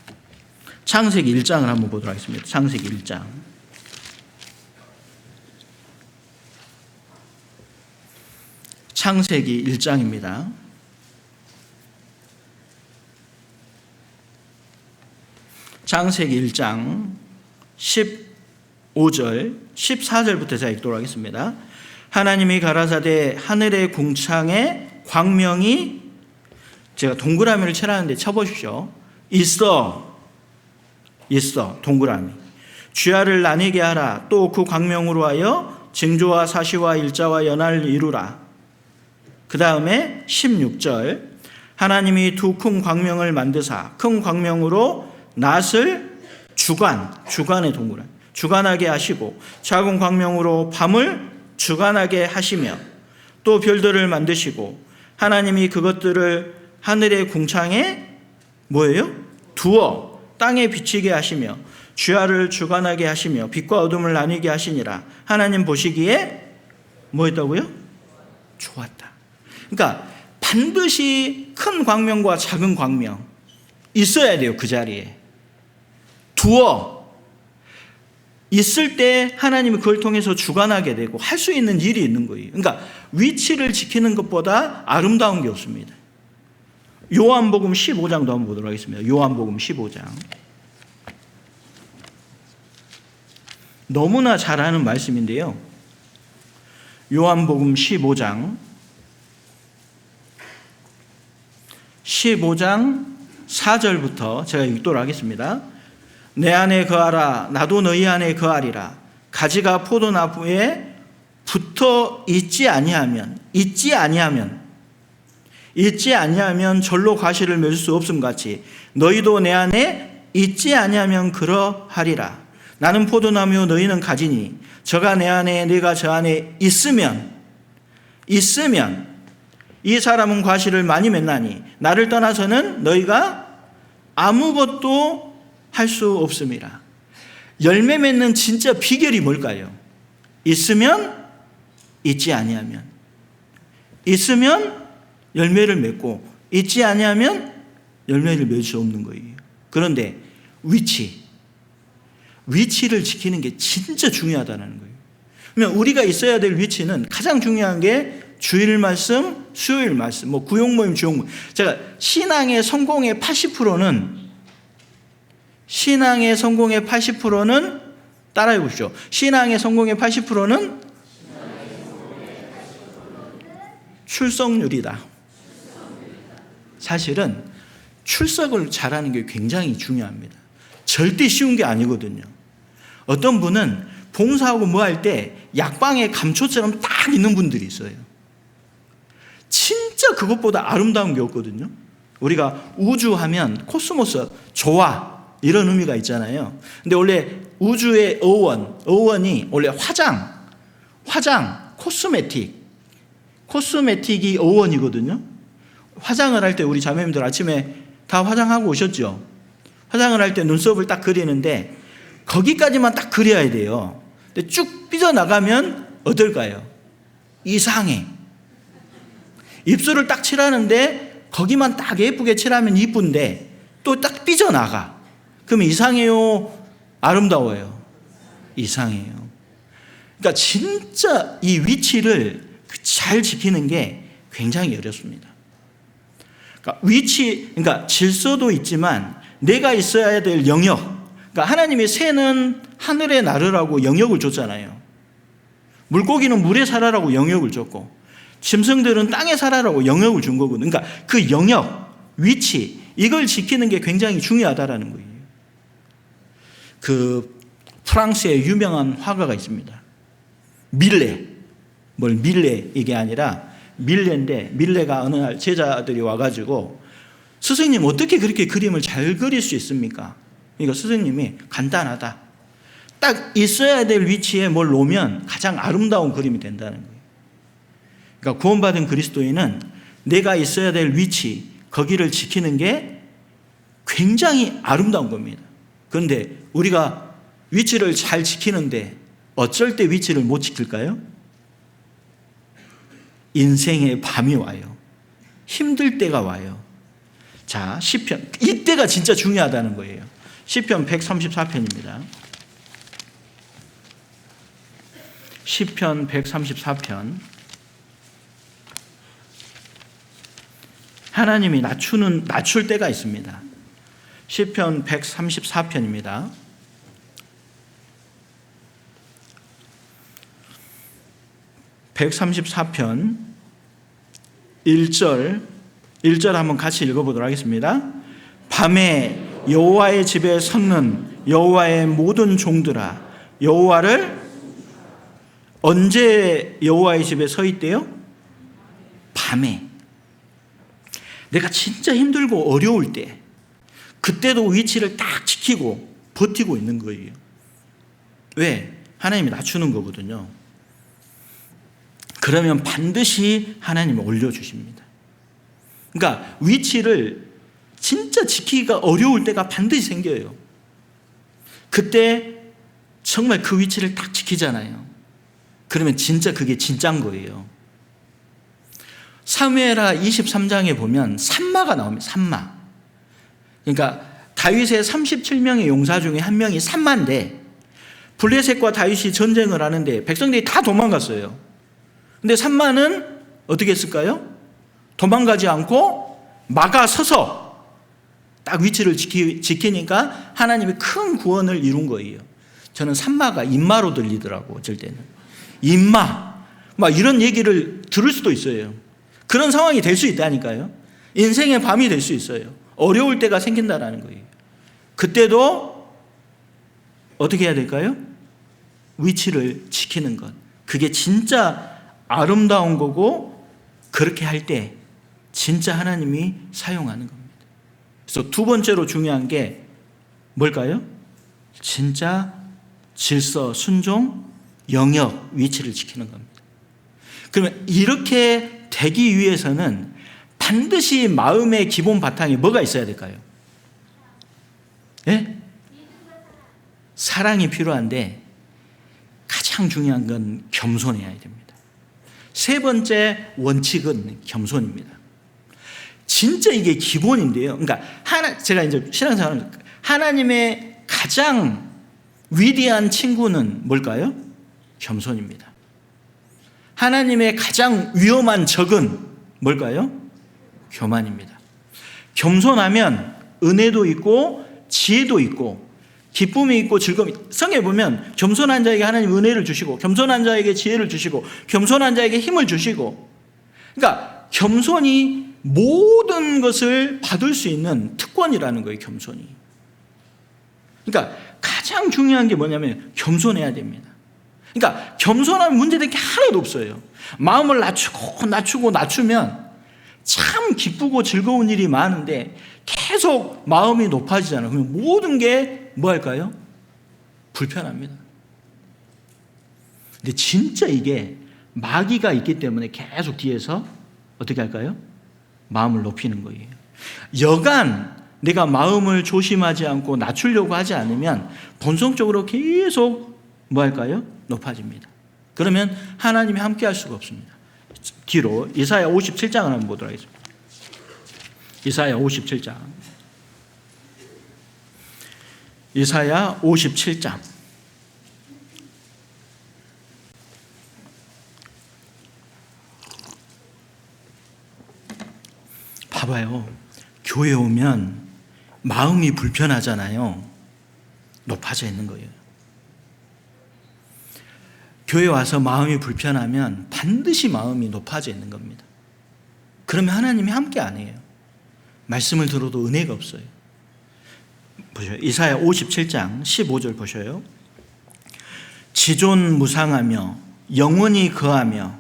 창세기 1장을 한번 보도록 하겠습니다. 창세기 1장. 창세기 1장입니다. 창세기 1장 15절, 14절부터 제가 읽도록 하겠습니다. 하나님이 가라사대 하늘의 궁창에 광명이, 제가 동그라미를 칠하는데 쳐보십시오. 있어 동그라미. 주야를 나뉘게 하라. 또 그 광명으로 하여 징조와 사시와 일자와 연화를 이루라. 그 다음에 16절, 하나님이 두 큰 광명을 만드사 큰 광명으로 낫을 주간의 동그라미 주간하게 하시고 작은 광명으로 밤을 주간하게 하시며 또 별들을 만드시고 하나님이 그것들을 하늘의 궁창에 뭐예요? 두어 땅에 비치게 하시며 주야를 주간하게 하시며 빛과 어둠을 나뉘게 하시니라. 하나님 보시기에 뭐 했다고요? 좋았다. 그러니까 반드시 큰 광명과 작은 광명 있어야 돼요. 그 자리에 두어 있을 때 하나님이 그걸 통해서 주관하게 되고 할 수 있는 일이 있는 거예요. 그러니까 위치를 지키는 것보다 아름다운 게 없습니다. 요한복음 15장도 한번 보도록 하겠습니다. 요한복음 15장. 너무나 잘 아는 말씀인데요. 요한복음 15장 4절부터 제가 읽도록 하겠습니다. 내 안에 거하라. 나도 너희 안에 거하리라. 가지가 포도나무에 붙어 있지 아니하면 절로 과실을 맺을 수 없음 같이 너희도 내 안에 있지 아니하면 그러하리라. 나는 포도나무요 너희는 가지니 저가 내 안에 내가 저 안에 있으면 이 사람은 과실을 많이 맺나니 나를 떠나서는 너희가 아무것도 할 수 없음이라. 열매 맺는 진짜 비결이 뭘까요? 있으면 있지 아니하면, 있으면 열매를 맺고 있지 아니하면 열매를 맺을 수 없는 거예요. 그런데 위치를 지키는 게 진짜 중요하다는 거예요. 그러면 우리가 있어야 될 위치는 가장 중요한 게 주일 말씀, 수요일 말씀, 구용 모임, 주용 모임. 제가 신앙의 성공의 80%는 따라해 보십시오. 신앙의 성공의 80%는 출석률이다. 사실은 출석을 잘하는 게 굉장히 중요합니다. 절대 쉬운 게 아니거든요. 어떤 분은 봉사하고 뭐 할 때 약방에 감초처럼 딱 있는 분들이 있어요. 진짜 그것보다 아름다운 게 없거든요. 우리가 우주하면 코스모스, 조화 이런 의미가 있잖아요. 근데 원래 우주의 어원이 원래 화장, 코스메틱이 어원이거든요. 화장을 할 때 우리 자매님들 아침에 다 화장하고 오셨죠? 화장을 할 때 눈썹을 딱 그리는데 거기까지만 딱 그려야 돼요. 근데 쭉 삐져나가면 어떨까요? 이상해. 입술을 딱 칠하는데 거기만 딱 예쁘게 칠하면 이쁜데 또 딱 삐져나가. 그러면 이상해요? 아름다워요? 이상해요. 그러니까 진짜 이 위치를 잘 지키는 게 굉장히 어렵습니다. 그러니까 질서도 있지만 내가 있어야 될 영역. 그러니까 하나님이 새는 하늘에 나르라고 영역을 줬잖아요. 물고기는 물에 살아라고 영역을 줬고, 짐승들은 땅에 살아라고 영역을 준 거거든요. 그러니까 그 영역, 위치, 이걸 지키는 게 굉장히 중요하다라는 거예요. 그 프랑스의 유명한 화가가 있습니다. 밀레. 밀레 이게 아니라 밀레인데, 밀레가 어느 날 제자들이 와가지고 스승님 어떻게 그렇게 그림을 잘 그릴 수 있습니까? 그러니까 스승님이 간단하다. 딱 있어야 될 위치에 뭘 놓으면 가장 아름다운 그림이 된다는 거예요. 그러니까 구원받은 그리스도인은 내가 있어야 될 위치, 거기를 지키는 게 굉장히 아름다운 겁니다. 그런데 우리가 위치를 잘 지키는데 어쩔 때 위치를 못 지킬까요? 인생의 밤이 와요. 힘들 때가 와요. 자, 시편. 이때가 진짜 중요하다는 거예요. 시편 134편입니다. 시편 134편. 하나님이 낮출 때가 있습니다. 시편 134편입니다. 134편 1절 한번 같이 읽어보도록 하겠습니다. 밤에 여호와의 집에 섰는 여호와의 모든 종들아, 여호와를 언제 여호와의 집에 서 있대요? 밤에. 내가 진짜 힘들고 어려울 때, 그때도 위치를 딱 지키고 버티고 있는 거예요. 왜? 하나님이 낮추는 거거든요. 그러면 반드시 하나님이 올려주십니다. 그러니까 위치를 진짜 지키기가 어려울 때가 반드시 생겨요. 그때 정말 그 위치를 딱 지키잖아요. 그러면 진짜 그게 진짜인 거예요. 사무엘하 23장에 보면 산마가 나옵니다. 산마. 그러니까 다윗의 37명의 용사 중에 한 명이 산마인데, 블레셋과 다윗이 전쟁을 하는데 백성들이 다 도망갔어요. 근데 산마는 어떻게 했을까요? 도망가지 않고 막아서서 딱 위치를 지키니까 하나님이 큰 구원을 이룬 거예요. 저는 산마가 인마로 들리더라고, 어쩔 때는. 인마. 막 이런 얘기를 들을 수도 있어요. 그런 상황이 될 수 있다니까요. 인생의 밤이 될 수 있어요. 어려울 때가 생긴다라는 거예요. 그때도 어떻게 해야 될까요? 위치를 지키는 것. 그게 진짜 아름다운 거고, 그렇게 할 때 진짜 하나님이 사용하는 겁니다. 그래서 두 번째로 중요한 게 뭘까요? 진짜 질서, 순종, 영역, 위치를 지키는 겁니다. 그러면 이렇게 되기 위해서는 반드시 마음의 기본 바탕에 뭐가 있어야 될까요? 예? 사랑이 필요한데 가장 중요한 건 겸손해야 됩니다. 세 번째 원칙은 겸손입니다. 진짜 이게 기본인데요. 그러니까 제가 이제 신앙생활, 하나님의 가장 위대한 친구는 뭘까요? 겸손입니다. 하나님의 가장 위험한 적은 뭘까요? 교만입니다. 겸손하면 은혜도 있고 지혜도 있고 기쁨이 있고 즐거움이, 성경에 보면 겸손한 자에게 하나님 은혜를 주시고 겸손한 자에게 지혜를 주시고 겸손한 자에게 힘을 주시고, 그러니까 겸손이 모든 것을 받을 수 있는 특권이라는 거예요, 겸손이. 그러니까 가장 중요한 게 뭐냐면 겸손해야 됩니다. 그러니까 겸손하면 문제될 게 하나도 없어요. 마음을 낮추면 참 기쁘고 즐거운 일이 많은데 계속 마음이 높아지잖아요. 그러면 모든 게 뭐 할까요? 불편합니다. 근데 진짜 이게 마귀가 있기 때문에 계속 뒤에서 어떻게 할까요? 마음을 높이는 거예요. 여간 내가 마음을 조심하지 않고 낮추려고 하지 않으면 본성적으로 계속 뭐 할까요? 높아집니다. 그러면 하나님이 함께 할 수가 없습니다. 뒤로 이사야 57장을 한번 보도록 하겠습니다. 이사야 57장. 이사야 57장. 봐봐요. 교회 오면 마음이 불편하잖아요. 높아져 있는 거예요. 교회 와서 마음이 불편하면 반드시 마음이 높아져 있는 겁니다. 그러면 하나님이 함께 안 해요. 말씀을 들어도 은혜가 없어요. 보셔요. 이사야 57장 15절 보셔요. 지존무상하며 영원히 거하며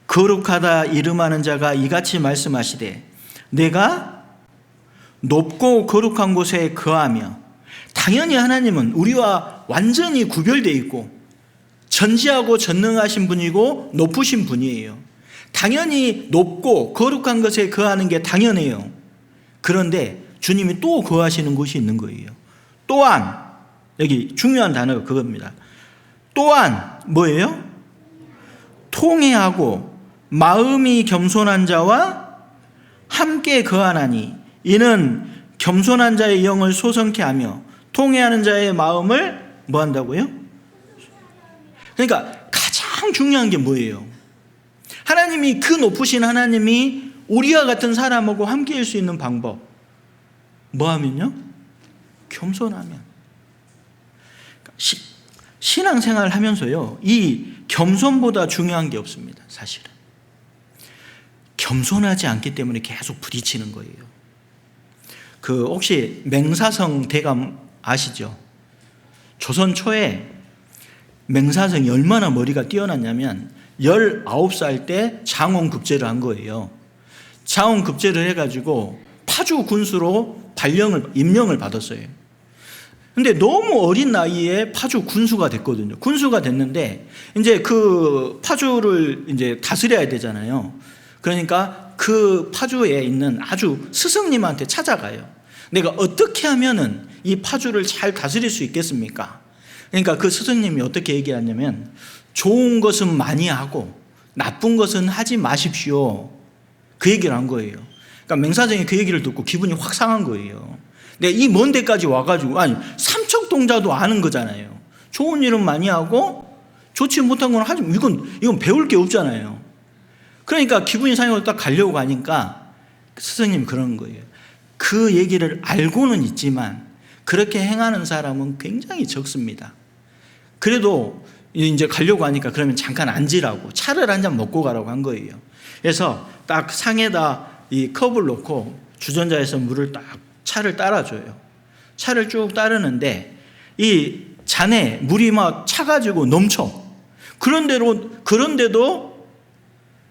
거룩하다 이름하는 자가 이같이 말씀하시되 내가 높고 거룩한 곳에 거하며, 당연히 하나님은 우리와 완전히 구별되어 있고 전지하고 전능하신 분이고 높으신 분이에요. 당연히 높고 거룩한 것에 거하는 게 당연해요. 그런데 주님이 또 거하시는 곳이 있는 거예요. 또한, 여기 중요한 단어가 그겁니다. 또한 뭐예요? 통회하고 마음이 겸손한 자와 함께 거하나니 이는 겸손한 자의 영을 소성케 하며 통회하는 자의 마음을 뭐 한다고요? 그러니까 가장 중요한 게 뭐예요? 하나님이, 그 높으신 하나님이 우리와 같은 사람하고 함께할 수 있는 방법 뭐 하면요? 겸손하면. 신앙생활을 하면서요, 이 겸손보다 중요한 게 없습니다. 사실은 겸손하지 않기 때문에 계속 부딪히는 거예요. 혹시 맹사성 대감 아시죠? 조선 초에 맹사성이 얼마나 머리가 뛰어났냐면 19살 때 장원급제를 한 거예요. 장원급제를 해가지고 파주 군수로 임명을 받았어요. 근데 너무 어린 나이에 파주 군수가 됐거든요. 군수가 됐는데 이제 그 파주를 이제 다스려야 되잖아요. 그러니까 그 파주에 있는 아주 스승님한테 찾아가요. 내가 어떻게 하면은 이 파주를 잘 다스릴 수 있겠습니까? 그러니까 그 스승님이 어떻게 얘기하냐면, 좋은 것은 많이 하고 나쁜 것은 하지 마십시오. 그 얘기를 한 거예요. 그러니까 맹사정이 그 얘기를 듣고 기분이 확 상한 거예요. 근데 이 먼 데까지 와가지고, 아니, 삼척동자도 아는 거잖아요. 좋은 일은 많이 하고 좋지 못한 건 하지, 이건 배울 게 없잖아요. 그러니까 기분이 상해서 딱 가려고 가니까 스승님이 그런 거예요. 그 얘기를 알고는 있지만 그렇게 행하는 사람은 굉장히 적습니다. 그래도 이제 가려고 하니까 그러면 잠깐 앉으라고, 차를 한 잔 먹고 가라고 한 거예요. 그래서 딱 상에다 이 컵을 놓고 주전자에서 물을 딱 차를 따라줘요. 차를 쭉 따르는데 이 잔에 물이 막 차가지고 넘쳐. 그런데도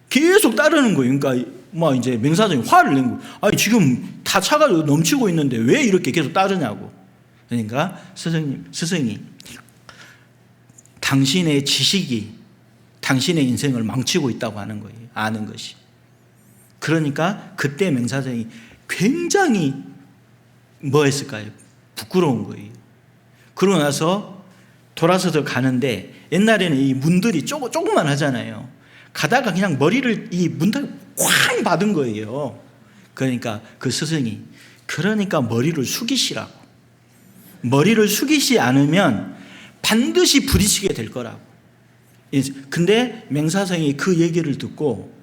계속 따르는 거예요. 그러니까 막 이제 맹사장이 화를 낸 거예요. 아니, 지금 다 차가지고 넘치고 있는데 왜 이렇게 계속 따르냐고. 그러니까 스승이 당신의 지식이 당신의 인생을 망치고 있다고 하는 거예요. 아는 것이. 그러니까 그때 맹사장이 굉장히 뭐 했을까요? 부끄러운 거예요. 그러고 나서 돌아서서 가는데, 옛날에는 이 문들이 조금만 하잖아요. 가다가 그냥 머리를 이 문턱에 쾅 받은 거예요. 그러니까 그 스승이, 그러니까 머리를 숙이시라고. 머리를 숙이지 않으면 반드시 부딪히게 될 거라고. 근데 맹사성이 그 얘기를 듣고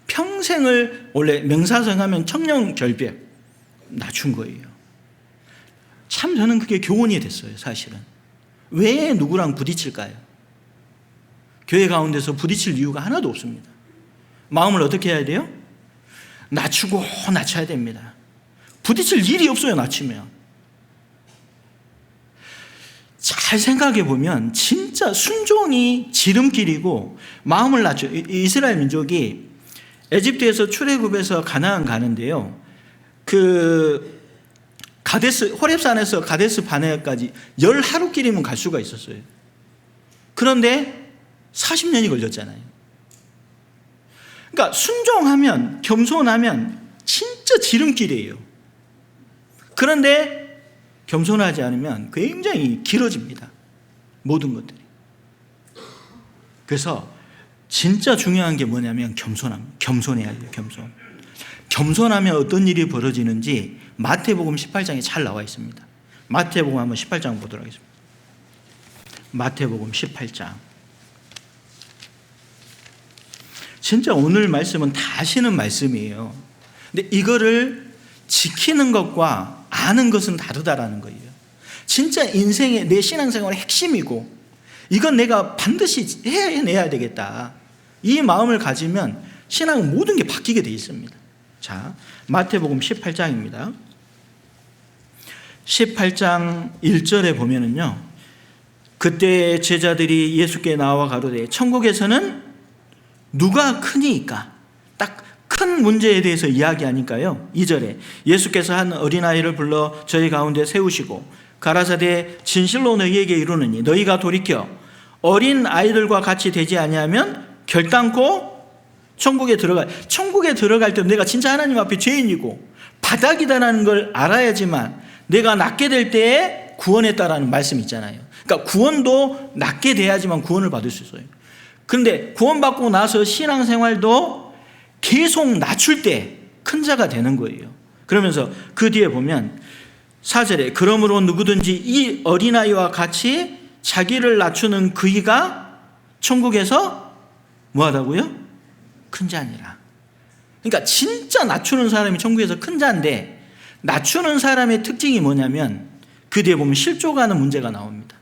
평생을, 원래 맹사성 하면 청렴결백 낮춘 거예요. 참 저는 그게 교훈이 됐어요. 사실은 왜 누구랑 부딪힐까요? 교회 가운데서 부딪힐 이유가 하나도 없습니다. 마음을 어떻게 해야 돼요? 낮추고 낮춰야 됩니다. 부딪힐 일이 없어요, 낮추면. 잘 생각해 보면 진짜 순종이 지름길이고 마음을 낮춰. 이스라엘 민족이 에집트에서 출애굽해서 가나안 가는데요. 호렙산에서 가데스 바네아까지 10하루길이면 갈 수가 있었어요. 그런데 40년이 걸렸잖아요. 그러니까 순종하면, 겸손하면 진짜 지름길이에요. 그런데 겸손하지 않으면 굉장히 길어집니다. 모든 것들이. 그래서 진짜 중요한 게 뭐냐면 겸손해야 돼요. 겸손하면 어떤 일이 벌어지는지 마태복음 18장에 잘 나와 있습니다. 마태복음 한번 18장 보도록 하겠습니다. 마태복음 18장. 진짜 오늘 말씀은 다 아시는 말씀이에요. 근데 이거를 지키는 것과 아는 것은 다르다라는 거예요. 진짜 인생의 내 신앙생활의 핵심이고 이건 내가 반드시 해내야 되겠다. 이 마음을 가지면 신앙은 모든 게 바뀌게 되어 있습니다. 자, 마태복음 18장입니다. 18장 1절에 보면은요, 그때 제자들이 예수께 나와 가로되 천국에서는 누가 크니이까? 딱 큰 문제에 대해서 이야기하니까요. 2절에 예수께서 한 어린아이를 불러 저희 가운데 세우시고 가라사대 진실로 너희에게 이르노니 너희가 돌이켜 어린 아이들과 같이 되지 아니하면 결단코 천국에 들어갈 때 내가 진짜 하나님 앞에 죄인이고 바닥이다라는 걸 알아야지만 내가 낫게 될 때에 구원했다라는 말씀 있잖아요. 그러니까 구원도 낫게 돼야지만 구원을 받을 수 있어요. 그런데 구원받고 나서 신앙생활도 계속 낮출 때 큰 자가 되는 거예요. 그러면서 그 뒤에 보면 4절에 그러므로 누구든지 이 어린아이와 같이 자기를 낮추는 그이가 천국에서 뭐하다고요? 큰 자니라. 그러니까 진짜 낮추는 사람이 천국에서 큰 자인데 낮추는 사람의 특징이 뭐냐면 그 뒤에 보면 실족하는 문제가 나옵니다.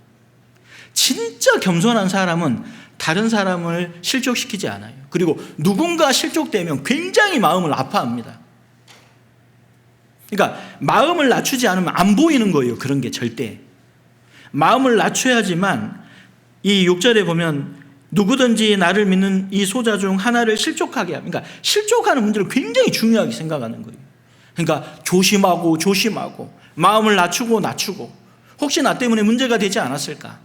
진짜 겸손한 사람은 다른 사람을 실족시키지 않아요. 그리고 누군가 실족되면 굉장히 마음을 아파합니다. 그러니까 마음을 낮추지 않으면 안 보이는 거예요. 그런 게 절대. 마음을 낮춰야지만 이 6절에 보면 누구든지 나를 믿는 이 소자 중 하나를 실족하게 합니다. 그러니까 실족하는 문제를 굉장히 중요하게 생각하는 거예요. 그러니까 조심하고 마음을 낮추고 혹시 나 때문에 문제가 되지 않았을까?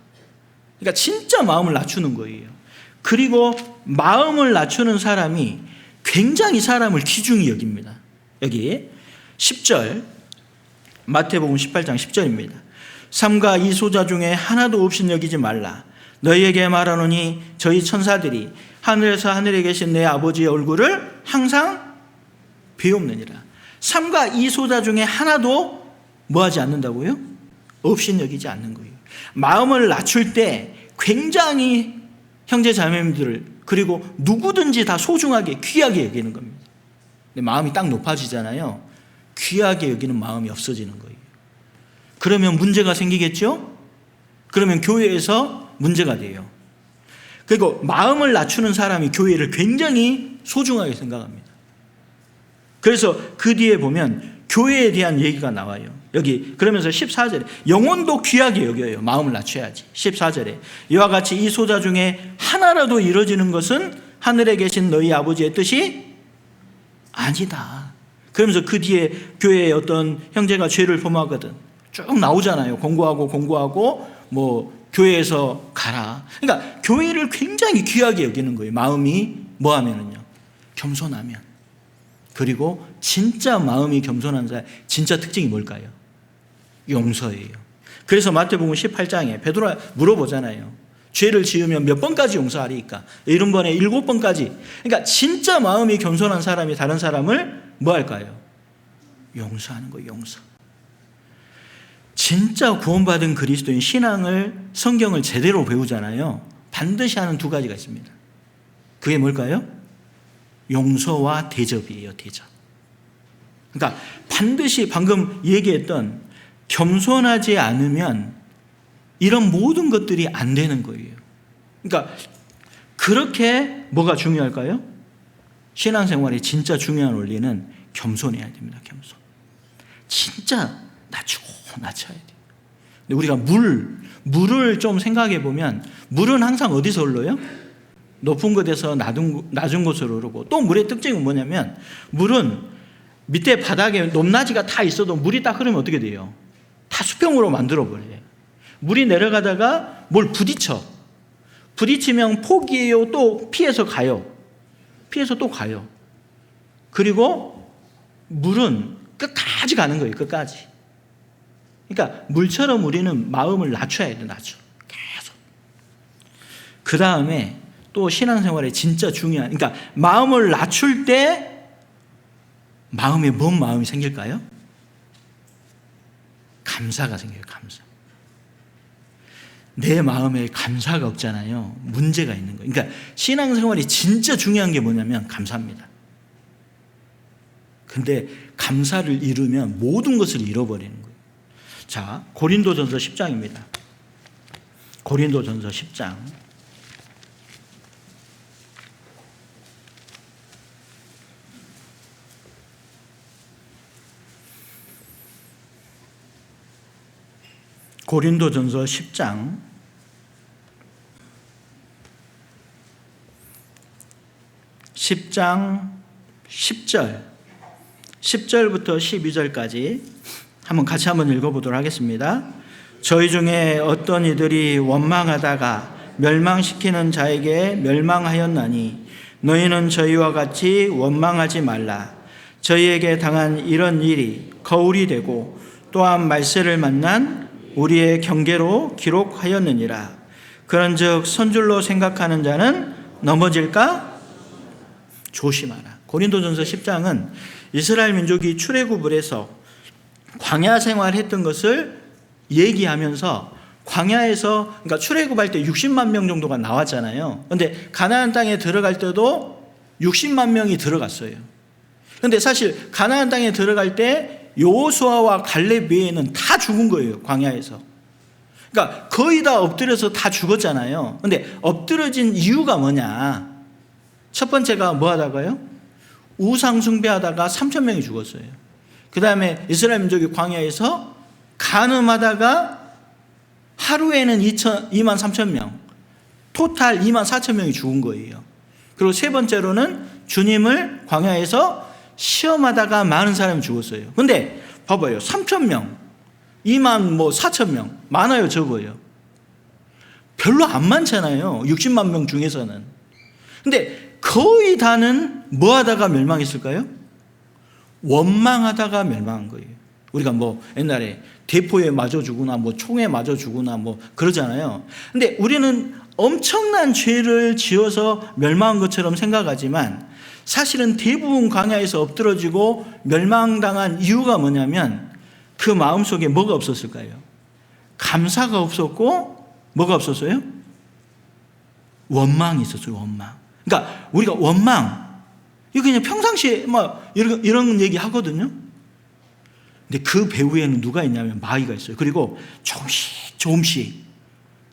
그러니까 진짜 마음을 낮추는 거예요. 그리고 마음을 낮추는 사람이 굉장히 사람을 귀중히 여깁니다. 여기 10절 마태복음 18장 10절입니다. 삼가 이 소자 중에 하나도 없인 여기지 말라. 너희에게 말하노니 저희 천사들이 하늘에서 하늘에 계신 내 아버지의 얼굴을 항상 배옵느니라. 삼가 이 소자 중에 하나도 뭐하지 않는다고요? 없인 여기지 않는 거예요. 마음을 낮출 때 굉장히 형제 자매님들을 그리고 누구든지 다 소중하게 귀하게 여기는 겁니다. 근데 마음이 딱 높아지잖아요. 귀하게 여기는 마음이 없어지는 거예요. 그러면 문제가 생기겠죠? 그러면 교회에서 문제가 돼요. 그리고 마음을 낮추는 사람이 교회를 굉장히 소중하게 생각합니다. 그래서 그 뒤에 보면 교회에 대한 얘기가 나와요. 여기 그러면서 14절에 영혼도 귀하게 여겨요. 마음을 낮춰야지. 14절에 이와 같이 이 소자 중에 하나라도 이루어지는 것은 하늘에 계신 너희 아버지의 뜻이 아니다. 그러면서 그 뒤에 교회에 어떤 형제가 죄를 범하거든 쭉 나오잖아요. 공고하고 뭐 교회에서 가라. 그러니까 교회를 굉장히 귀하게 여기는 거예요. 마음이 뭐하면은요, 겸손하면. 그리고 진짜 마음이 겸손한 자의 진짜 특징이 뭘까요? 용서예요. 그래서 마태복음 18장에 베드로가 물어보잖아요. 죄를 지으면 몇 번까지 용서하리까? 70번에 7번까지. 그러니까 진짜 마음이 겸손한 사람이 다른 사람을 뭐 할까요? 용서하는 거예요. 용서. 진짜 구원받은 그리스도인 신앙을 성경을 제대로 배우잖아요. 반드시 하는 두 가지가 있습니다. 그게 뭘까요? 용서와 대접이에요. 대접. 그러니까 반드시 방금 얘기했던 겸손하지 않으면 이런 모든 것들이 안 되는 거예요. 그러니까 그렇게 뭐가 중요할까요? 신앙생활에 진짜 중요한 원리는 겸손해야 됩니다. 겸손. 진짜 낮춰야 돼요. 근데 우리가 물을 좀 생각해 보면 물은 항상 어디서 흘러요? 높은 곳에서 낮은 곳으로 흐르고, 또 물의 특징은 뭐냐면 물은 밑에 바닥에 높낮이가 다 있어도 물이 딱 흐르면 어떻게 돼요? 다 수평으로 만들어버려요. 물이 내려가다가 뭘 부딪히면 포기해요. 또 피해서 가요. 피해서 또 가요. 그리고 물은 끝까지 가는 거예요. 끝까지. 그러니까 물처럼 우리는 마음을 낮춰야 돼요. 계속. 그 다음에 또 신앙생활에 진짜 중요한, 그러니까 마음을 낮출 때 마음에 뭔 마음이 생길까요? 감사가 생겨요. 감사. 내 마음에 감사가 없잖아요. 문제가 있는 거예요. 그러니까 신앙생활이 진짜 중요한 게 뭐냐면 감사입니다. 근데 감사를 잃으면 모든 것을 잃어버리는 거예요. 자, 고린도전서 10장입니다. 고린도전서 10장. 고린도전서 10장 10절부터 12절까지 같이 한번 읽어보도록 하겠습니다. 저희 중에 어떤 이들이 원망하다가 멸망시키는 자에게 멸망하였나니 너희는 저희와 같이 원망하지 말라. 저희에게 당한 이런 일이 거울이 되고 또한 말세를 만난 우리의 경계로 기록하였느니라. 그런즉 선줄로 생각하는 자는 넘어질까? 조심하라. 고린도전서 10장은 이스라엘 민족이 출애굽을 해서 광야 생활했던 것을 얘기하면서, 광야에서, 그러니까 출애굽할 때 60만 명 정도가 나왔잖아요. 그런데 가나안 땅에 들어갈 때도 60만 명이 들어갔어요. 그런데 사실 가나안 땅에 들어갈 때 여호수아와 갈렙 외에는 다 죽은 거예요. 광야에서. 그러니까 거의 다 엎드려서 다 죽었잖아요. 그런데 엎드려진 이유가 뭐냐? 첫 번째가 뭐 하다가요? 우상 숭배하다가 3,000명이 죽었어요. 그 다음에 이스라엘 민족이 광야에서 간음하다가 하루에는 23,000명, 토탈 24,000명이 죽은 거예요. 그리고 세 번째로는 주님을 광야에서 시험하다가 많은 사람이 죽었어요. 근데 봐봐요. 3,000명, 24,000명, 많아요, 적어요? 별로 안 많잖아요. 60만 명 중에서는. 근데 거의 다는 뭐 하다가 멸망했을까요? 원망하다가 멸망한 거예요. 우리가 옛날에 대포에 맞아 죽으나 총에 맞아 죽으나 그러잖아요. 근데 우리는 엄청난 죄를 지어서 멸망한 것처럼 생각하지만 사실은 대부분 광야에서 엎드러지고 멸망당한 이유가 뭐냐면 그 마음속에 뭐가 없었을까요? 감사가 없었고 뭐가 없었어요? 원망이 있었어요. 원망. 그러니까 우리가 원망, 이거 그냥 평상시에 이런 얘기 하거든요. 근데 그 배후에는 누가 있냐면 마귀가 있어요. 그리고 조금씩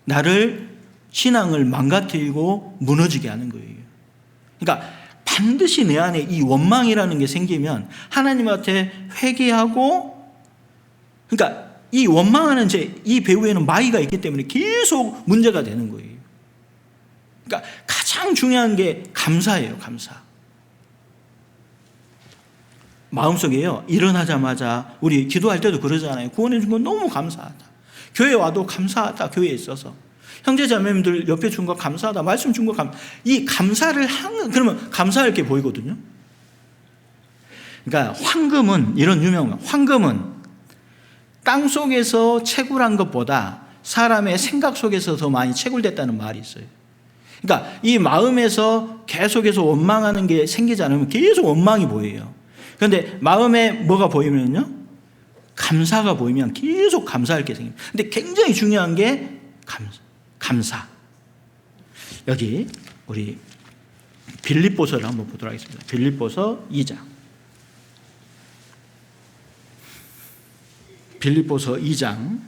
나를, 신앙을 망가뜨리고 무너지게 하는 거예요. 그러니까 반드시 내 안에 이 원망이라는 게 생기면 하나님한테 회개하고, 그러니까 이 원망하는 이 배후에는 마귀가 있기 때문에 계속 문제가 되는 거예요. 그러니까 가장 중요한 게 감사예요. 감사. 마음속에요, 일어나자마자 우리 기도할 때도 그러잖아요. 구원해 준 건 너무 감사하다. 교회 와도 감사하다. 교회에 있어서 형제 자매님들 옆에 준 거 감사하다. 말씀 준 거 이 감사를 그러면 감사할 게 보이거든요. 그러니까 황금은, 이런 유명한 황금은 땅 속에서 채굴한 것보다 사람의 생각 속에서 더 많이 채굴됐다는 말이 있어요. 그러니까 이 마음에서 계속해서 원망하는 게 생기지 않으면 계속 원망이 보여요. 그런데 마음에 뭐가 보이면요, 감사가 보이면 계속 감사할 게 생깁니다. 근데 굉장히 중요한 게 감사. 여기 우리 빌립보서를 한번 보도록 하겠습니다. 빌립보서 2장. 빌립보서 2장.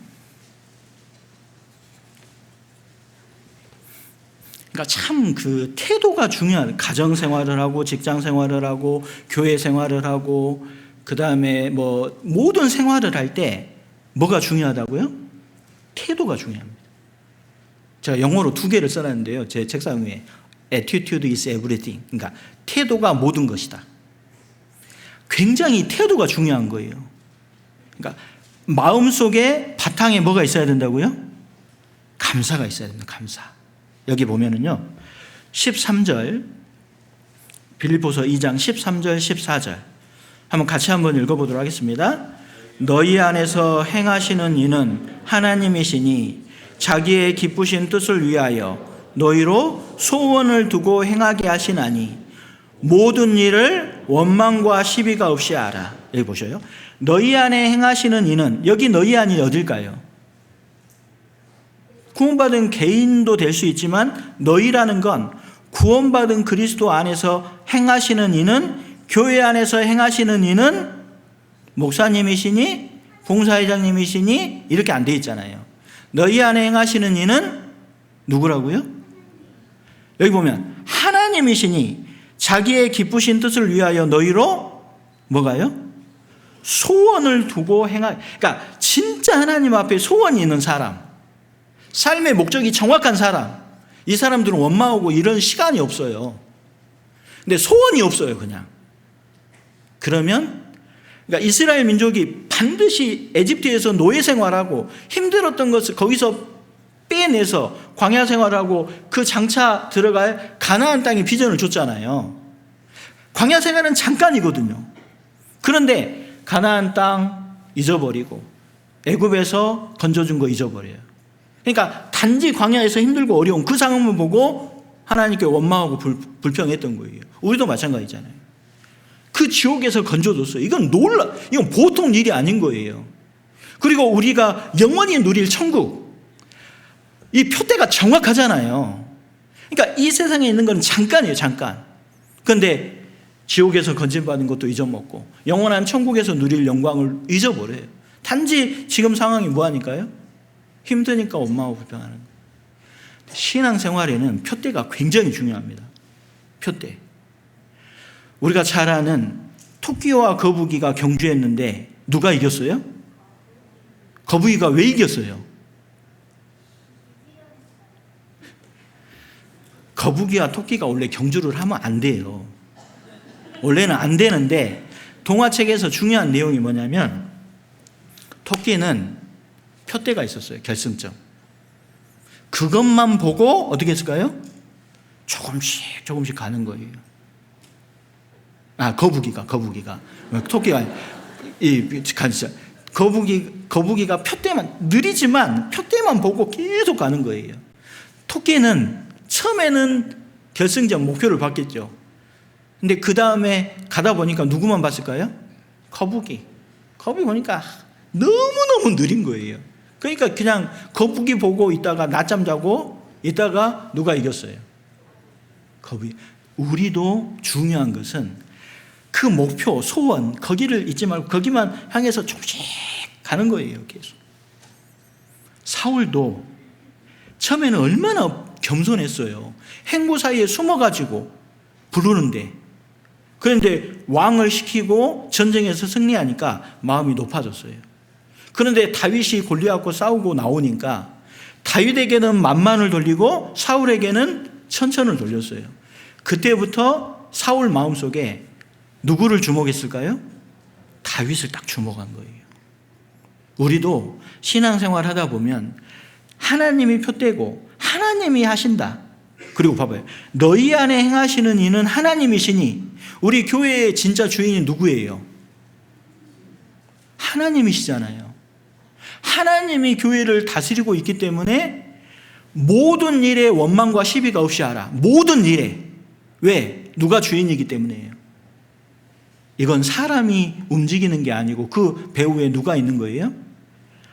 그러니까 그러니까 참 그 태도가 중요한, 가정 생활을 하고 직장 생활을 하고 교회 생활을 하고 그다음에 뭐 모든 생활을 할 때 뭐가 중요하다고요? 태도가 중요합니다. 제가 영어로 2개를 써놨는데요. 제 책상 위에 Attitude is everything. 그러니까 태도가 모든 것이다. 굉장히 태도가 중요한 거예요. 그러니까 마음속에 바탕에 뭐가 있어야 된다고요? 감사가 있어야 됩니다. 감사. 여기 보면은요 13절, 빌립보서 2장 13절 14절 한번 같이 한번 읽어보도록 하겠습니다. 너희 안에서 행하시는 이는 하나님이시니 자기의 기쁘신 뜻을 위하여 너희로 소원을 두고 행하게 하시나니 모든 일을 원망과 시비가 없이 하라. 여기 보셔요. 너희 안에 행하시는 이는, 여기 너희 안이 어딜까요? 구원받은 개인도 될 수 있지만 너희라는 건 구원받은 그리스도 안에서 행하시는 이는, 교회 안에서 행하시는 이는 목사님이시니 봉사회장님이시니 이렇게 안 돼 있잖아요. 너희 안에 행하시는 이는 누구라고요? 여기 보면 하나님이시니 자기의 기쁘신 뜻을 위하여 너희로 뭐가요? 소원을 두고 그러니까 진짜 하나님 앞에 소원이 있는 사람, 삶의 목적이 정확한 사람, 이 사람들은 원망하고 이런 시간이 없어요. 근데 소원이 없어요. 그냥. 그러면 그러니까 이스라엘 민족이 반드시 에집트에서 노예 생활하고 힘들었던 것을 거기서 빼내서 광야 생활하고 그 장차 들어갈 가나안 땅에 비전을 줬잖아요. 광야 생활은 잠깐이거든요. 그런데 가나안 땅 잊어버리고 애굽에서 건져준 거 잊어버려요. 그러니까 단지 광야에서 힘들고 어려운 그 상황을 보고 하나님께 원망하고 불평했던 거예요. 우리도 마찬가지잖아요. 그 지옥에서 건져줬어요. 이건 이건 보통 일이 아닌 거예요. 그리고 우리가 영원히 누릴 천국, 이 표대가 정확하잖아요. 그러니까 이 세상에 있는 건 잠깐이에요. 잠깐. 그런데 지옥에서 건진받은 것도 잊어먹고 영원한 천국에서 누릴 영광을 잊어버려요. 단지 지금 상황이 뭐하니까요? 힘드니까 원망하고 불평하는 거예요. 신앙생활에는 표대가 굉장히 중요합니다. 표대. 우리가 잘 아는 토끼와 거북이가 경주했는데 누가 이겼어요? 거북이가 왜 이겼어요? 거북이와 토끼가 원래 경주를 하면 안 돼요. 원래는 안 되는데 동화책에서 중요한 내용이 뭐냐면 토끼는 표대가 있었어요. 결승점. 그것만 보고 어떻게 했을까요? 조금씩 가는 거예요. 거북이가 토끼가 거북이가 표대만, 느리지만 표대만 보고 계속 가는 거예요. 토끼는 처음에는 결승점 목표를 봤겠죠. 근데 그 다음에 가다 보니까 누구만 봤을까요? 거북이 보니까 너무너무 느린 거예요. 그러니까 그냥 거북이 보고 있다가 낮잠 자고 있다가 누가 이겼어요? 거북이. 우리도 중요한 것은 그 목표, 소원, 거기를 잊지 말고 거기만 향해서 조금씩 가는 거예요. 계속. 사울도 처음에는 얼마나 겸손했어요. 행보 사이에 숨어가지고 부르는데, 그런데 왕을 시키고 전쟁에서 승리하니까 마음이 높아졌어요. 그런데 다윗이 골리앗과 싸우고 나오니까 다윗에게는 만만을 돌리고 사울에게는 천천을 돌렸어요. 그때부터 사울 마음속에 누구를 주목했을까요? 다윗을 딱 주목한 거예요. 우리도 신앙생활 하다 보면 하나님이 표대고 하나님이 하신다. 그리고 봐봐요. 너희 안에 행하시는 이는 하나님이시니, 우리 교회의 진짜 주인이 누구예요? 하나님이시잖아요. 하나님이 교회를 다스리고 있기 때문에 모든 일에 원망과 시비가 없이 하라. 모든 일에. 왜? 누가 주인이기 때문이에요. 이건 사람이 움직이는 게 아니고 그 배후에 누가 있는 거예요?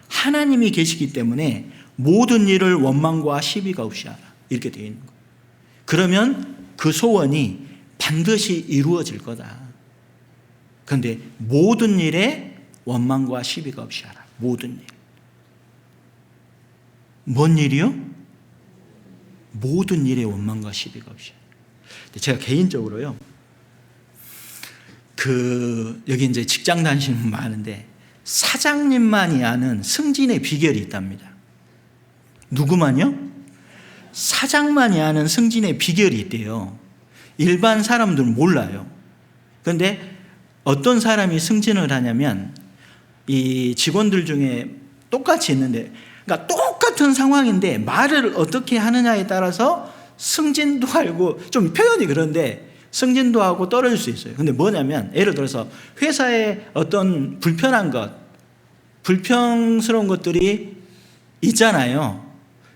하나님이 계시기 때문에 모든 일을 원망과 시비가 없이 하라. 이렇게 되어 있는 거예요. 그러면 그 소원이 반드시 이루어질 거다. 그런데 모든 일에 원망과 시비가 없이 하라. 모든 일. 뭔 일이요? 모든 일에 원망과 시비가 없이. 제가 개인적으로요, 여기 이제 직장 다니시는 분 많은데, 사장님만이 아는 승진의 비결이 있답니다. 누구만요? 사장만이 아는 승진의 비결이 있대요. 일반 사람들은 몰라요. 그런데 어떤 사람이 승진을 하냐면, 이 직원들 중에 똑같이 있는데, 그러니까 똑같은 상황인데 말을 어떻게 하느냐에 따라서 승진도 하고, 좀 표현이 그런데 승진도 하고 떨어질 수 있어요. 근데 뭐냐면, 예를 들어서 회사에 어떤 불편한 것, 불평스러운 것들이 있잖아요.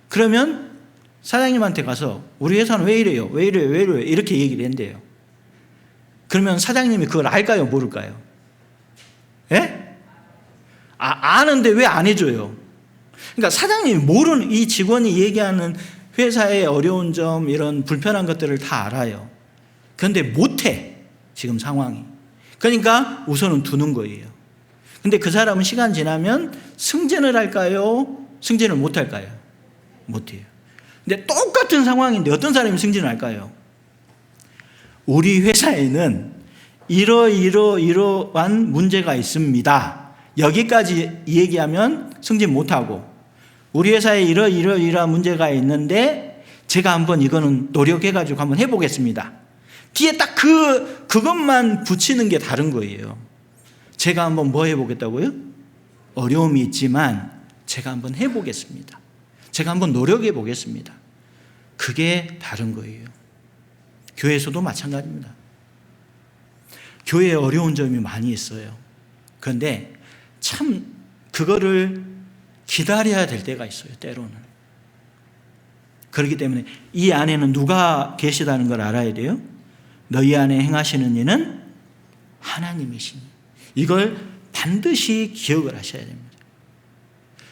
그러면 사장님한테 가서 우리 회사는 왜 이래요? 왜 이래요? 왜 이래요? 이렇게 얘기를 한대요. 그러면 사장님이 그걸 알까요? 모를까요? 예? 아는데 왜 안 해줘요? 그러니까 사장님이 모르는, 이 직원이 얘기하는 회사의 어려운 점, 이런 불편한 것들을 다 알아요. 그런데 못해, 지금 상황이. 그러니까 우선은 두는 거예요. 근데 그 사람은 시간 지나면 승진을 할까요? 승진을 못 할까요? 못 해요. 근데 똑같은 상황인데 어떤 사람이 승진을 할까요? 우리 회사에는 이러한 문제가 있습니다. 여기까지 얘기하면 승진 못 하고, 우리 회사에 이러한 문제가 있는데 제가 한번 이거는 노력해가지고 한번 해보겠습니다. 뒤에 딱 그것만 붙이는 게 다른 거예요. 제가 한번 뭐 해보겠다고요? 어려움이 있지만 제가 한번 해보겠습니다. 제가 한번 노력해 보겠습니다. 그게 다른 거예요. 교회에서도 마찬가지입니다. 교회에 어려운 점이 많이 있어요. 그런데 참 그거를 기다려야 될 때가 있어요, 때로는. 그렇기 때문에 이 안에는 누가 계시다는 걸 알아야 돼요. 너희 안에 행하시는 이는 하나님이시니. 이걸 반드시 기억을 하셔야 됩니다.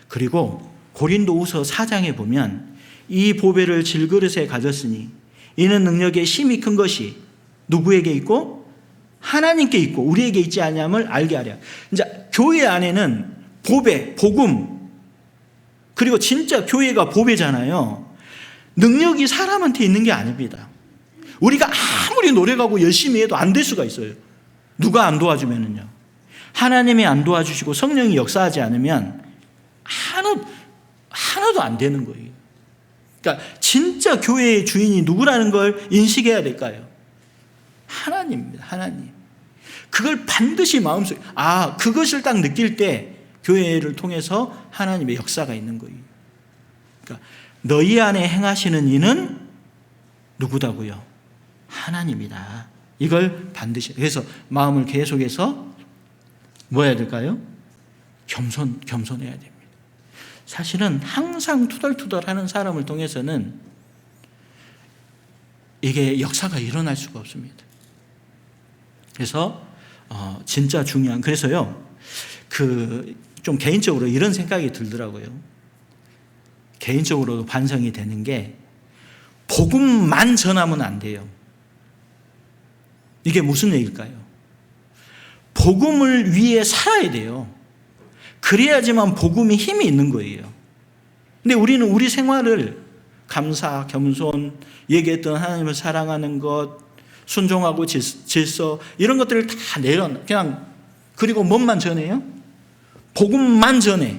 그리고 고린도후서 4장에 보면, 이 보배를 질그릇에 가졌으니 이는 능력의 힘이 큰 것이 누구에게 있고 하나님께 있고 우리에게 있지 아니함을 알게 하랴. 이제 교회 안에는 보배, 복음, 그리고 진짜 교회가 보배잖아요. 능력이 사람한테 있는 게 아닙니다. 우리가 아무리 노력하고 열심히 해도 안 될 수가 있어요. 누가 안 도와주면은요. 하나님이 안 도와주시고 성령이 역사하지 않으면 하나도 안 되는 거예요. 그러니까 진짜 교회의 주인이 누구라는 걸 인식해야 될까요? 하나님입니다. 하나님. 그걸 반드시 마음속에, 그것을 딱 느낄 때 교회를 통해서 하나님의 역사가 있는 거예요. 그러니까 너희 안에 행하시는 이는 누구다고요? 하나님이다. 이걸 반드시. 그래서 마음을 계속해서 뭐 해야 될까요? 겸손해야 됩니다. 사실은 항상 투덜투덜하는 사람을 통해서는 이게 역사가 일어날 수가 없습니다. 그래서 진짜 중요한, 그래서요, 좀 개인적으로 이런 생각이 들더라고요. 개인적으로도 반성이 되는 게, 복음만 전하면 안 돼요. 이게 무슨 얘기일까요? 복음을 위해 살아야 돼요. 그래야지만 복음이 힘이 있는 거예요. 근데 우리는 우리 생활을 감사, 겸손, 얘기했던 하나님을 사랑하는 것, 순종하고 질서, 이런 것들을 다 그냥, 그리고 뭔만 전해요? 복음만 전해.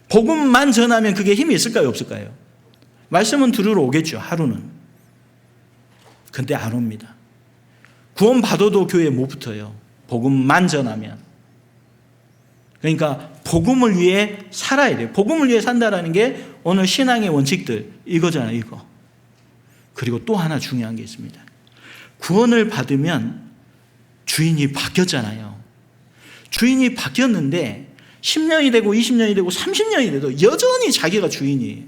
복음만 전하면 그게 힘이 있을까요? 없을까요? 말씀은 들으러 오겠죠, 하루는. 근데 안 옵니다. 구원 받아도 교회에 못 붙어요. 복음만 전하면. 그러니까 복음을 위해 살아야 돼요. 복음을 위해 산다라는 게 오늘 신앙의 원칙들, 이거잖아요, 이거. 그리고 또 하나 중요한 게 있습니다. 구원을 받으면 주인이 바뀌었잖아요. 주인이 바뀌었는데 10년이 되고 20년이 되고 30년이 돼도 여전히 자기가 주인이에요.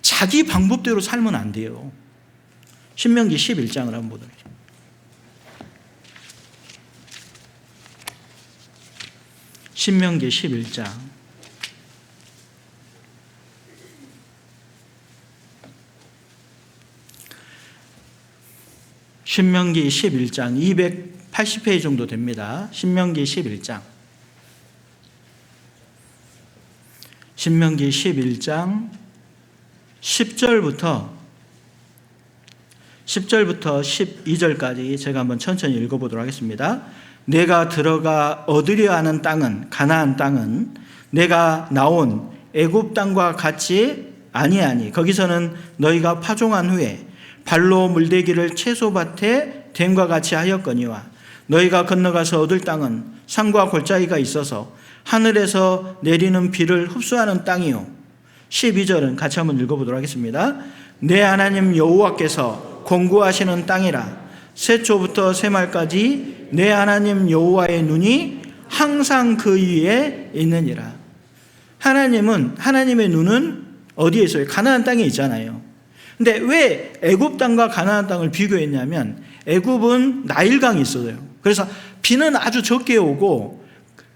자기 방법대로 살면 안 돼요. 신명기 11장을 한번 보도록 하겠습니다. 신명기 11장. 신명기 11장 280페이지 정도 됩니다. 신명기 11장. 신명기 11장 10절부터 12절까지 제가 한번 천천히 읽어보도록 하겠습니다. 내가 들어가 얻으려 하는 땅은, 가나안 땅은 내가 나온 애굽 땅과 같이 아니하니 거기서는 너희가 파종한 후에 발로 물대기를 채소밭에 됨과 같이 하였거니와 너희가 건너가서 얻을 땅은 산과 골짜기가 있어서 하늘에서 내리는 비를 흡수하는 땅이요. 12절은 같이 한번 읽어보도록 하겠습니다. 내 하나님 여호와께서 공구하시는 땅이라 세초부터 세말까지 내 하나님 여호와의 눈이 항상 그 위에 있느니라. 하나님의 눈은 어디에 있어요? 가나안 땅에 있잖아요. 근데 왜 애굽 땅과 가나안 땅을 비교했냐면 애굽은 나일강이 있어요. 그래서 비는 아주 적게 오고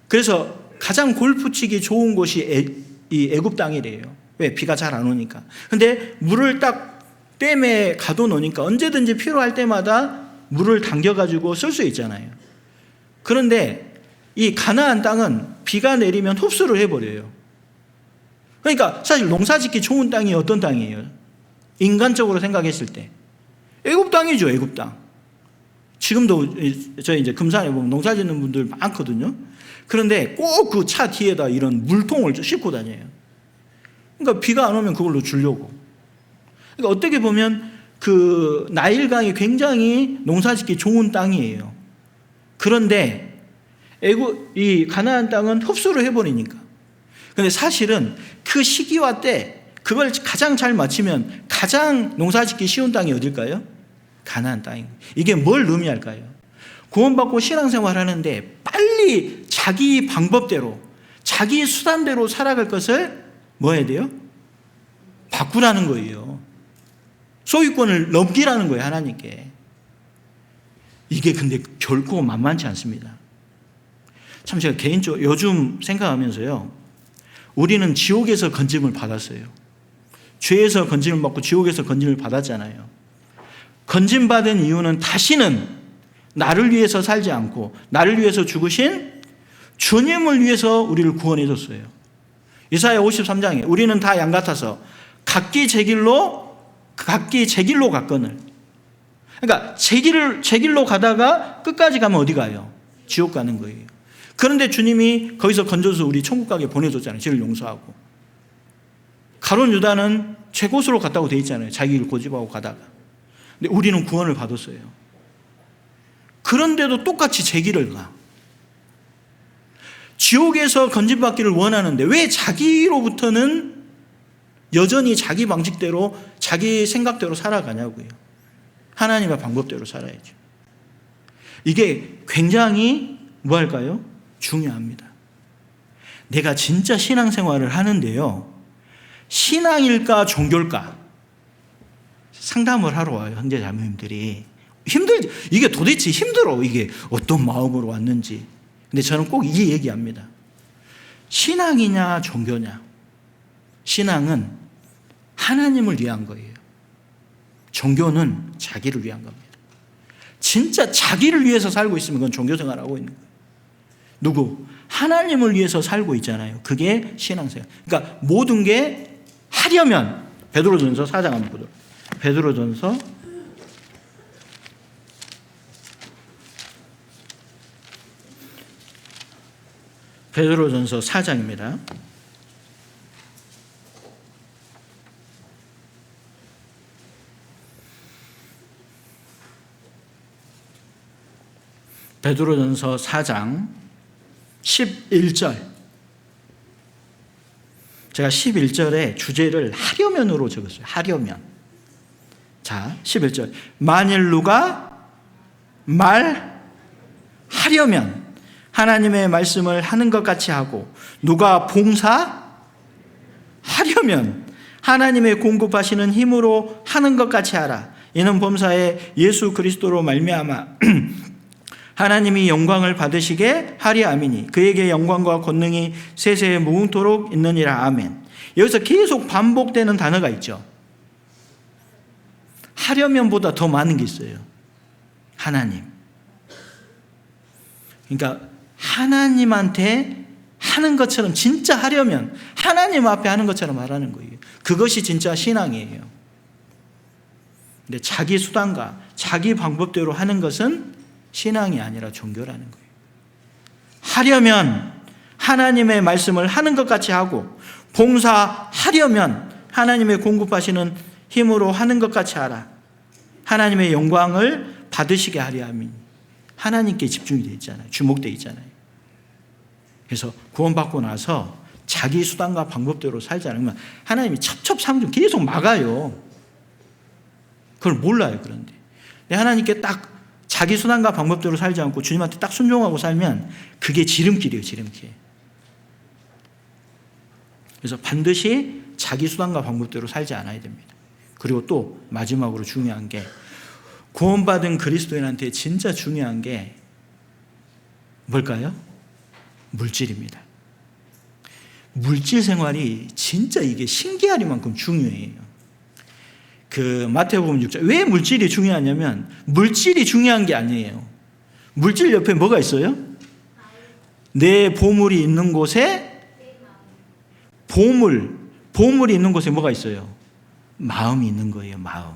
그래서 가장 골프 치기 좋은 곳이 이 애굽 땅이래요. 왜? 비가 잘 안 오니까. 근데 물을 딱 댐에 가둬놓으니까 언제든지 필요할 때마다 물을 당겨가지고 쓸 수 있잖아요. 그런데 이 가나안 땅은 비가 내리면 흡수를 해버려요. 그러니까 사실 농사짓기 좋은 땅이 어떤 땅이에요? 인간적으로 생각했을 때 애굽 땅이죠. 애굽 땅. 지금도 저희 이제 금산에 보면 농사 짓는 분들 많거든요. 그런데 꼭 그 차 뒤에다 이런 물통을 싣고 다녀요. 그러니까 비가 안 오면 그걸로 주려고. 그러니까 어떻게 보면 그 나일강이 굉장히 농사짓기 좋은 땅이에요. 그런데 이 가나안 땅은 흡수를 해버리니까. 근데 사실은 그 시기와 때 그걸 가장 잘 맞추면 가장 농사짓기 쉬운 땅이 어딜까요? 가나안 땅입니다. 이게 뭘 의미할까요? 구원받고 신앙생활 하는데 빨리 자기 방법대로 자기 수단대로 살아갈 것을 뭐 해야 돼요? 바꾸라는 거예요. 소유권을 넘기라는 거예요. 하나님께. 이게 근데 결코 만만치 않습니다. 참 제가 개인적으로 요즘 생각하면서요, 우리는 지옥에서 건짐을 받았어요. 죄에서 건짐을 받고 지옥에서 건짐을 받았잖아요. 건짐받은 이유는 다시는 나를 위해서 살지 않고 나를 위해서 죽으신 주님을 위해서 우리를 구원해 줬어요. 이사야 53장에 우리는 다 양 같아서 각기 제 길로 갔거늘. 그러니까 제 길로 가다가 끝까지 가면 어디 가요? 지옥 가는 거예요. 그런데 주님이 거기서 건져서 우리 천국 가게 보내줬잖아요. 죄를 용서하고. 가룟 유다는 최고수로 갔다고 돼 있잖아요. 자기 길 고집하고 가다가. 근데 우리는 구원을 받았어요. 그런데도 똑같이 제 길을 가. 지옥에서 건짐받기를 원하는데 왜 자기로부터는 여전히 자기 방식대로 자기 생각대로 살아가냐고요. 하나님의 방법대로 살아야죠. 이게 굉장히 뭐할까요? 중요합니다. 내가 진짜 신앙생활을 하는데요, 신앙일까 종교일까 상담을 하러 와요. 형제자매님들이. 힘들지. 이게 도대체 힘들어. 이게 어떤 마음으로 왔는지. 근데 저는 꼭 이 얘기합니다. 신앙이냐 종교냐. 신앙은 하나님을 위한 거예요. 종교는 자기를 위한 겁니다. 진짜 자기를 위해서 살고 있으면 그건 종교생활하고 있는 거예요. 누구? 하나님을 위해서 살고 있잖아요. 그게 신앙생활. 그러니까 모든 게 하려면 베드로전서 4장 한번 보도록. 베드로전서 4장입니다. 베드로전서 4장 11절. 제가 11절에 주제를 하려면으로 적었어요. 하려면. 자, 11절. 만일 누가 말하려면 하나님의 말씀을 하는 것 같이 하고, 누가 봉사하려면 하나님의 공급하시는 힘으로 하는 것 같이 하라. 이는 범사에 예수 그리스도로 말미암아 하나님이 영광을 받으시게 하리. 아미니. 그에게 영광과 권능이 세세에 무궁토록 있느니라. 아멘. 여기서 계속 반복되는 단어가 있죠. 하려면보다 더 많은 게 있어요. 하나님. 그러니까 하나님한테 하는 것처럼 진짜 하려면 하나님 앞에 하는 것처럼 하라는 거예요. 그것이 진짜 신앙이에요. 근데 자기 수단과 자기 방법대로 하는 것은 신앙이 아니라 종교라는 거예요. 하려면 하나님의 말씀을 하는 것 같이 하고, 봉사하려면 하나님의 공급하시는 힘으로 하는 것 같이 하라. 하나님의 영광을 받으시게 하려 함이 하나님께 집중이 되어 있잖아요. 주목되어 있잖아요. 그래서 구원받고 나서 자기 수단과 방법대로 살지 않으면 하나님이 첩첩상중 계속 막아요. 그걸 몰라요. 그런데 하나님께 딱 자기 수단과 방법대로 살지 않고 주님한테 딱 순종하고 살면 그게 지름길이에요. 지름길. 그래서 반드시 자기 수단과 방법대로 살지 않아야 됩니다. 그리고 또 마지막으로 중요한 게, 구원받은 그리스도인한테 진짜 중요한 게 뭘까요? 물질입니다. 물질 생활이 진짜 이게 신기할 만큼 중요해요. 그 마태복음 6장, 왜 물질이 중요하냐면 물질이 중요한 게 아니에요. 물질 옆에 뭐가 있어요? 내 보물이 있는 곳에, 보물이 있는 곳에 뭐가 있어요? 마음이 있는 거예요. 마음.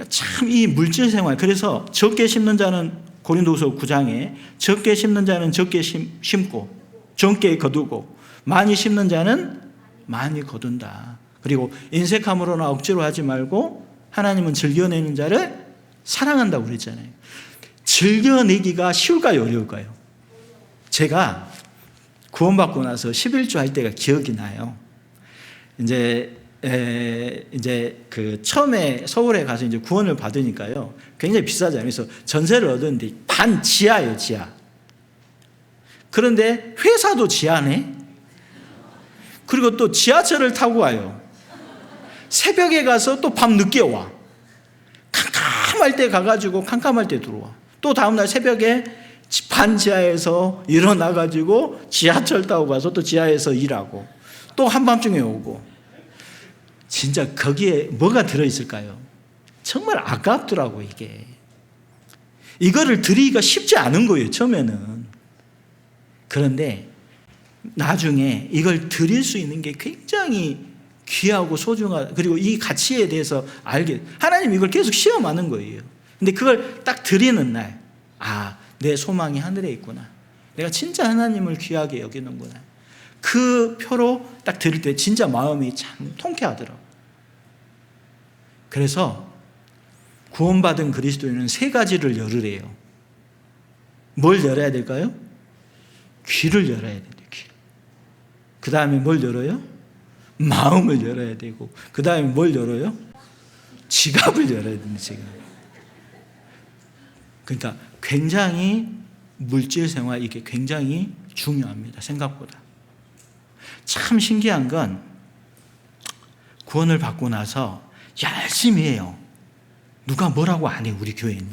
참 이 물질 생활, 그래서 적게 심는 자는 고린도후서 9장에 적게 심는 자는 적게 심고 적게 거두고 많이 심는 자는 많이 거둔다. 그리고 인색함으로나 억지로 하지 말고 하나님은 즐겨내는 자를 사랑한다고 그랬잖아요. 즐겨내기가 쉬울까요? 어려울까요? 제가 구원받고 나서 11조 할 때가 기억이 나요. 이제 그 처음에 서울에 가서 이제 구원을 받으니까요, 굉장히 비싸잖아요. 그래서 전세를 얻었는데 반 지하예요, 지하. 그런데 회사도 지하네. 그리고 또 지하철을 타고 와요. 새벽에 가서 또 밤 늦게 와. 캄캄할 때 가가지고 캄캄할 때 들어와. 또 다음날 새벽에 반 지하에서 일어나가지고 지하철 타고 가서 또 지하에서 일하고 또 한밤중에 오고. 진짜 거기에 뭐가 들어있을까요? 정말 아깝더라고 이게. 이거를 드리기가 쉽지 않은 거예요, 처음에는. 그런데 나중에 이걸 드릴 수 있는 게 굉장히 귀하고 소중하고, 그리고 이 가치에 대해서 알게, 하나님 이걸 계속 시험하는 거예요. 근데 그걸 딱 드리는 날, 아, 내 소망이 하늘에 있구나. 내가 진짜 하나님을 귀하게 여기는구나. 그 표로 딱 드릴 때 진짜 마음이 참 통쾌하더라고요. 그래서 구원받은 그리스도인은 세 가지를 열으래요. 뭘 열어야 될까요? 귀를 열어야 돼요. 귀. 그 다음에 뭘 열어요? 마음을 열어야 되고, 그 다음에 뭘 열어요? 지갑을 열어야 됩니다. 지갑. 그러니까 굉장히 물질 생활, 이게 굉장히 중요합니다. 생각보다. 참 신기한 건 구원을 받고 나서 열심히 해요. 누가 뭐라고 안 해, 우리 교회는.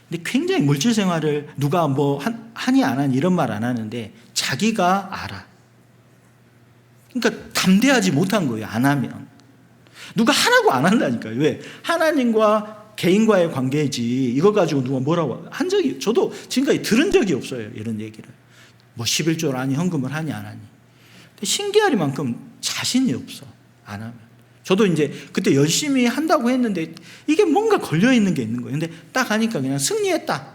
근데 굉장히 물질 생활을 누가 뭐 하니 안 하니 이런 말 안 하는데 자기가 알아. 그러니까 담대하지 못한 거예요, 안 하면. 누가 하라고 안 한다니까요. 왜? 하나님과 개인과의 관계지 이거 가지고 누가 뭐라고 한 적이, 저도 지금까지 들은 적이 없어요, 이런 얘기를. 뭐 11조를 하니 헌금을 하니 안 하니. 근데 신기하리만큼 자신이 없어, 안 하면. 저도 이제 그때 열심히 한다고 했는데 이게 뭔가 걸려있는 게 있는 거예요. 근데 딱 하니까 그냥 승리했다,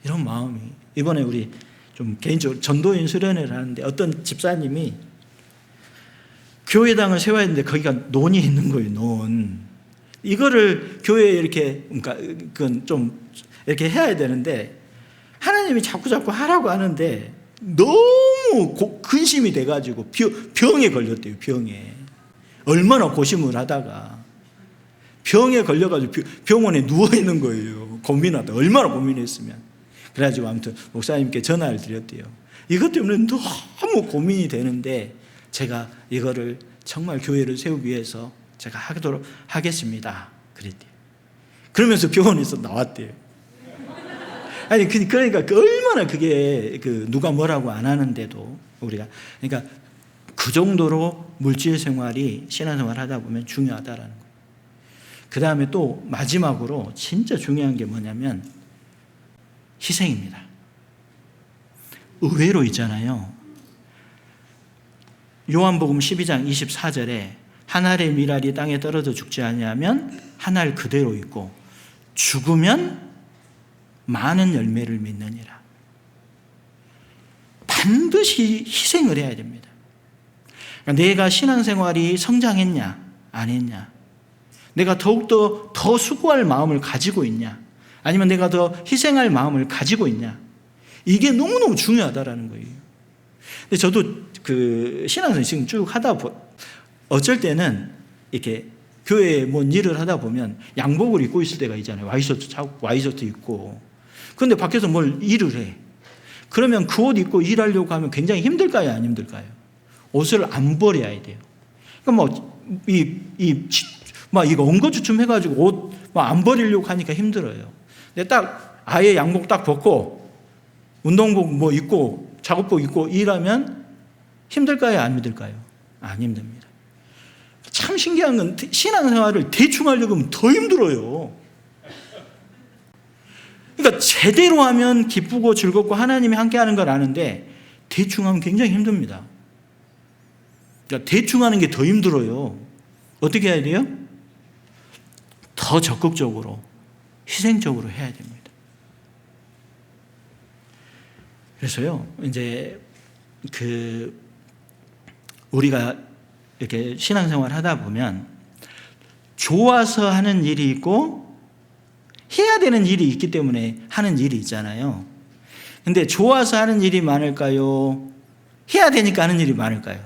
이런 마음이. 이번에 우리 좀 개인적으로 전도인 수련회를 하는데 어떤 집사님이 교회당을 세워야 되는데 거기가 논이 있는 거예요, 논. 이거를 교회에 이렇게, 그러니까 그건 좀 이렇게 해야 되는데 하나님이 자꾸 하라고 하는데 너무 근심이 돼가지고 병에 걸렸대요, 병에. 얼마나 고심을 하다가 병에 걸려가지고 병원에 누워있는 거예요. 고민하다. 얼마나 고민했으면. 그래가지고 아무튼 목사님께 전화를 드렸대요. 이것 때문에 너무 고민이 되는데 제가 이거를 정말 교회를 세우기 위해서 제가 하도록 하겠습니다, 그랬대요. 그러면서 병원에서 나왔대요. 아니 그러니까 얼마나 그게 누가 뭐라고 안 하는데도 우리가, 그러니까 그 정도로 물질 생활이 신앙생활 하다 보면 중요하다라는 거예요. 그 다음에 또 마지막으로 진짜 중요한 게 뭐냐면 희생입니다. 의외로 있잖아요. 요한복음 12장 24절에 한 알의 밀알이 땅에 떨어져 죽지 아니하면 한 알 그대로 있고 죽으면 많은 열매를 맺느니라. 반드시 희생을 해야 됩니다. 그러니까 내가 신앙생활이 성장했냐 안 했냐, 내가 더욱더 더 수고할 마음을 가지고 있냐, 아니면 내가 더 희생할 마음을 가지고 있냐, 이게 너무너무 중요하다라는 거예요. 근데 저도 그 신앙생활 지금 쭉 하다 어쩔 때는 이렇게 교회에 뭔 일을 하다 보면 양복을 입고 있을 때가 있잖아요. 와이셔츠 입고. 그런데 밖에서 뭘 일을 해. 그러면 그 옷 입고 일하려고 하면 굉장히 힘들까요? 안 힘들까요? 옷을 안 버려야 돼요. 그러니까 이거 엉거주춤 해가지고 옷 안 버리려고 하니까 힘들어요. 근데 딱 아예 양복 딱 벗고 운동복 입고 작업복 입고 일하면 힘들까요? 안 힘들까요? 안 힘듭니다. 참 신기한 건 신앙생활을 대충 하려고 하면 더 힘들어요. 그러니까 제대로 하면 기쁘고 즐겁고 하나님이 함께하는 걸 아는데 대충 하면 굉장히 힘듭니다. 그러니까 대충 하는 게 더 힘들어요. 어떻게 해야 돼요? 더 적극적으로 희생적으로 해야 됩니다. 그래서요, 이제 우리가 이렇게 신앙생활 하다 보면 좋아서 하는 일이 있고 해야 되는 일이 있기 때문에 하는 일이 있잖아요. 근데 좋아서 하는 일이 많을까요? 해야 되니까 하는 일이 많을까요?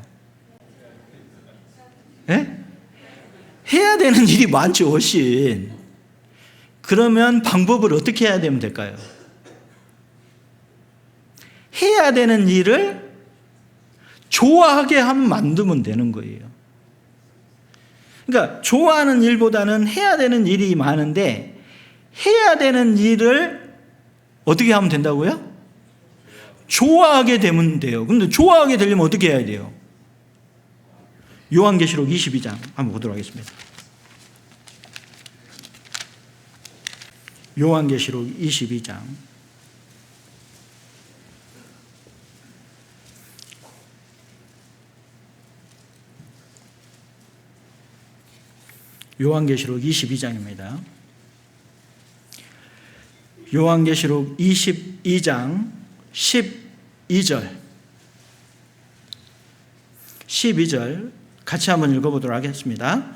네? 해야 되는 일이 많죠, 훨씬. 그러면 방법을 어떻게 해야 되면 될까요? 해야 되는 일을 좋아하게 만들면 되는 거예요. 그러니까 좋아하는 일보다는 해야 되는 일이 많은데 해야 되는 일을 어떻게 하면 된다고요? 좋아하게 되면 돼요. 근데 좋아하게 되려면 어떻게 해야 돼요? 요한계시록 22장 한번 보도록 하겠습니다. 요한계시록 22장 요한계시록 22장입니다. 요한계시록 22장 12절 같이 한번 읽어보도록 하겠습니다.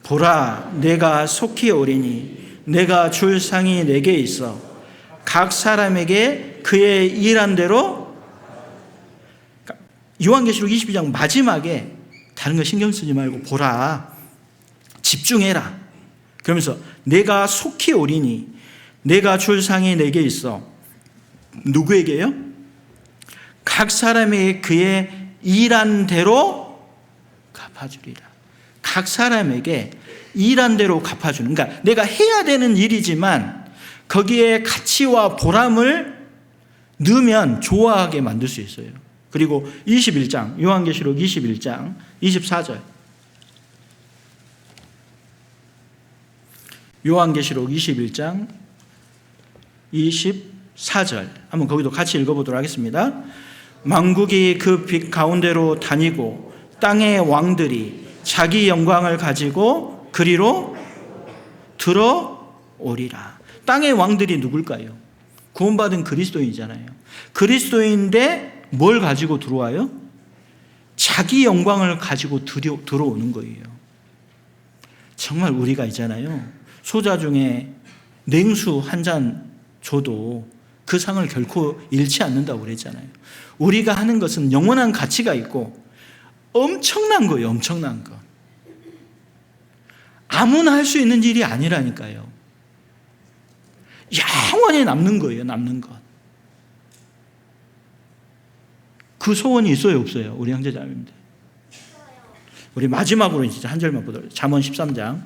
보라, 내가 속히 오리니 내가 줄 상이 내게 있어 각 사람에게 그의 일한 대로. 요한계시록 22장 마지막에 다른 거 신경 쓰지 말고 보라, 집중해라. 그러면서 내가 속히 오리니 내가 줄 상이 내게 있어. 누구에게요? 각 사람에게 그의 일한 대로 갚아주리라. 각 사람에게 일한 대로 갚아주는, 그러니까 내가 해야 되는 일이지만 거기에 가치와 보람을 넣으면 좋아하게 만들 수 있어요. 그리고 21장, 요한계시록 21장 24절, 요한계시록 21장 24절 한번 거기도 같이 읽어보도록 하겠습니다. 만국이 그 빛 가운데로 다니고 땅의 왕들이 자기 영광을 가지고 그리로 들어오리라. 땅의 왕들이 누굴까요? 구원받은 그리스도인이잖아요. 그리스도인인데 뭘 가지고 들어와요? 자기 영광을 가지고 들어오는 거예요. 정말 우리가 있잖아요, 소자 중에 냉수 한 잔 줘도 그 상을 결코 잃지 않는다고 그랬잖아요. 우리가 하는 것은 영원한 가치가 있고 엄청난 거예요. 엄청난 거. 아무나 할 수 있는 일이 아니라니까요. 영원히 남는 거예요. 남는 것. 그 소원이 있어요, 없어요? 우리 형제자매님들. 우리 마지막으로 진짜 한 절만 보도록, 잠언 13장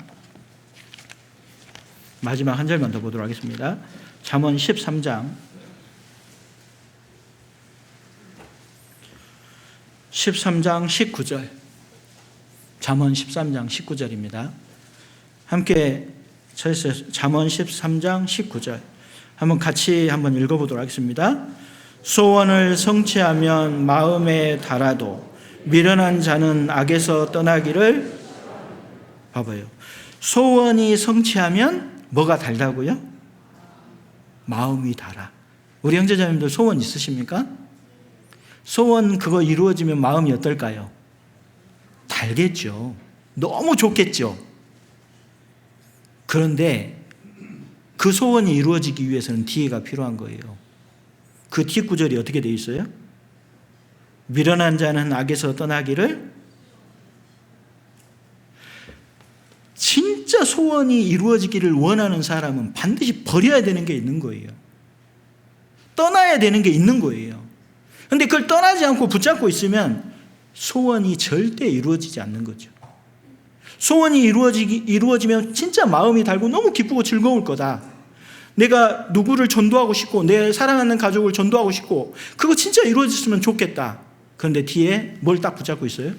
마지막 한 절만 더 보도록 하겠습니다. 잠언 13장 19절, 잠언 13장 19절입니다. 함께 저에서 잠언 13장 19절 한번 같이 한번 읽어보도록 하겠습니다. 소원을 성취하면 마음에 달아도 미련한 자는 악에서 떠나기를. 봐봐요. 소원이 성취하면 뭐가 달다고요? 마음이 달아. 우리 형제자매님들 소원 있으십니까? 소원 그거 이루어지면 마음이 어떨까요? 달겠죠. 너무 좋겠죠. 그런데 그 소원이 이루어지기 위해서는 뒤에가 필요한 거예요. 그 뒷구절이 어떻게 되어 있어요? 미련한 자는 악에서 떠나기를. 진짜 소원이 이루어지기를 원하는 사람은 반드시 버려야 되는 게 있는 거예요. 떠나야 되는 게 있는 거예요. 그런데 그걸 떠나지 않고 붙잡고 있으면 소원이 절대 이루어지지 않는 거죠. 소원이 이루어지면 진짜 마음이 달고 너무 기쁘고 즐거울 거다. 내가 누구를 전도하고 싶고 내 사랑하는 가족을 전도하고 싶고 그거 진짜 이루어졌으면 좋겠다. 그런데 뒤에 뭘 딱 붙잡고 있어요?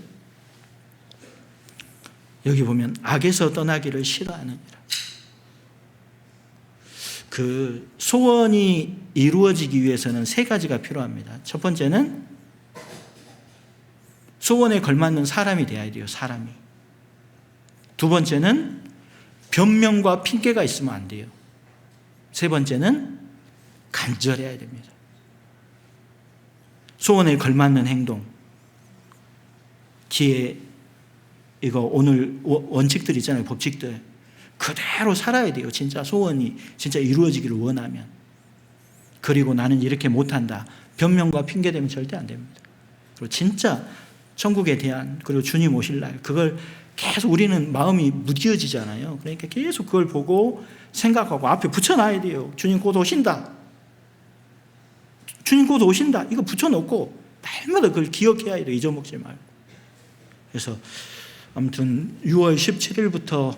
여기 보면 악에서 떠나기를 싫어하느니라. 그 소원이 이루어지기 위해서는 세 가지가 필요합니다. 첫 번째는 소원에 걸맞는 사람이 돼야 돼요. 사람이. 두 번째는 변명과 핑계가 있으면 안 돼요. 세 번째는 간절해야 됩니다. 소원에 걸맞는 행동. 뒤에 이거 오늘 원칙들 있잖아요. 법칙들. 그대로 살아야 돼요. 진짜 소원이 진짜 이루어지기를 원하면. 그리고 나는 이렇게 못한다. 변명과 핑계 대면 절대 안 됩니다. 그리고 진짜 천국에 대한 그리고 주님 오실 날 그걸 계속 우리는 마음이 무뎌지잖아요. 그러니까 계속 그걸 보고 생각하고 앞에 붙여놔야 돼요. 주님 곧 오신다. 주님 곧 오신다. 이거 붙여놓고 날마다 그걸 기억해야 돼요. 잊어먹지 말고. 그래서 아무튼 6월 17일부터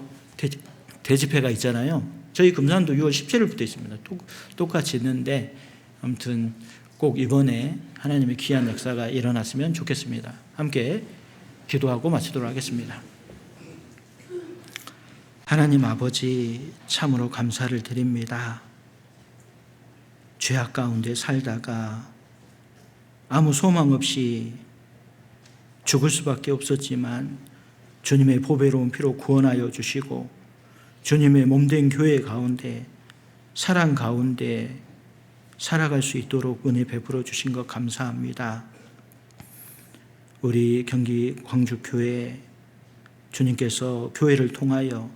대집회가 있잖아요. 저희 금산도 6월 17일부터 있습니다. 똑같이 있는데 아무튼 꼭 이번에 하나님의 귀한 역사가 일어났으면 좋겠습니다. 함께 기도하고 마치도록 하겠습니다. 하나님 아버지 참으로 감사를 드립니다. 죄악 가운데 살다가 아무 소망 없이 죽을 수밖에 없었지만 주님의 보배로운 피로 구원하여 주시고 주님의 몸된 교회 가운데 사랑 가운데 살아갈 수 있도록 은혜 베풀어 주신 것 감사합니다. 우리 경기 광주교회 주님께서 교회를 통하여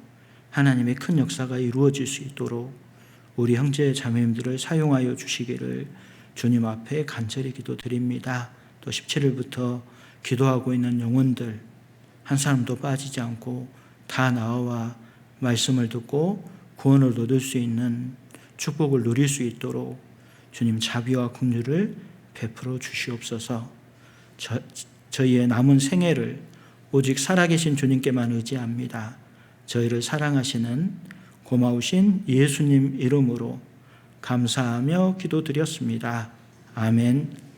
하나님의 큰 역사가 이루어질 수 있도록 우리 형제 자매님들을 사용하여 주시기를 주님 앞에 간절히 기도드립니다. 또 17일부터 기도하고 있는 영혼들 한 사람도 빠지지 않고 다 나와 말씀을 듣고 구원을 얻을 수 있는 축복을 누릴 수 있도록 주님 자비와 긍휼을 베풀어 주시옵소서. 저희의 남은 생애를 오직 살아계신 주님께만 의지합니다. 저희를 사랑하시는 고마우신 예수님 이름으로 감사하며 기도드렸습니다. 아멘.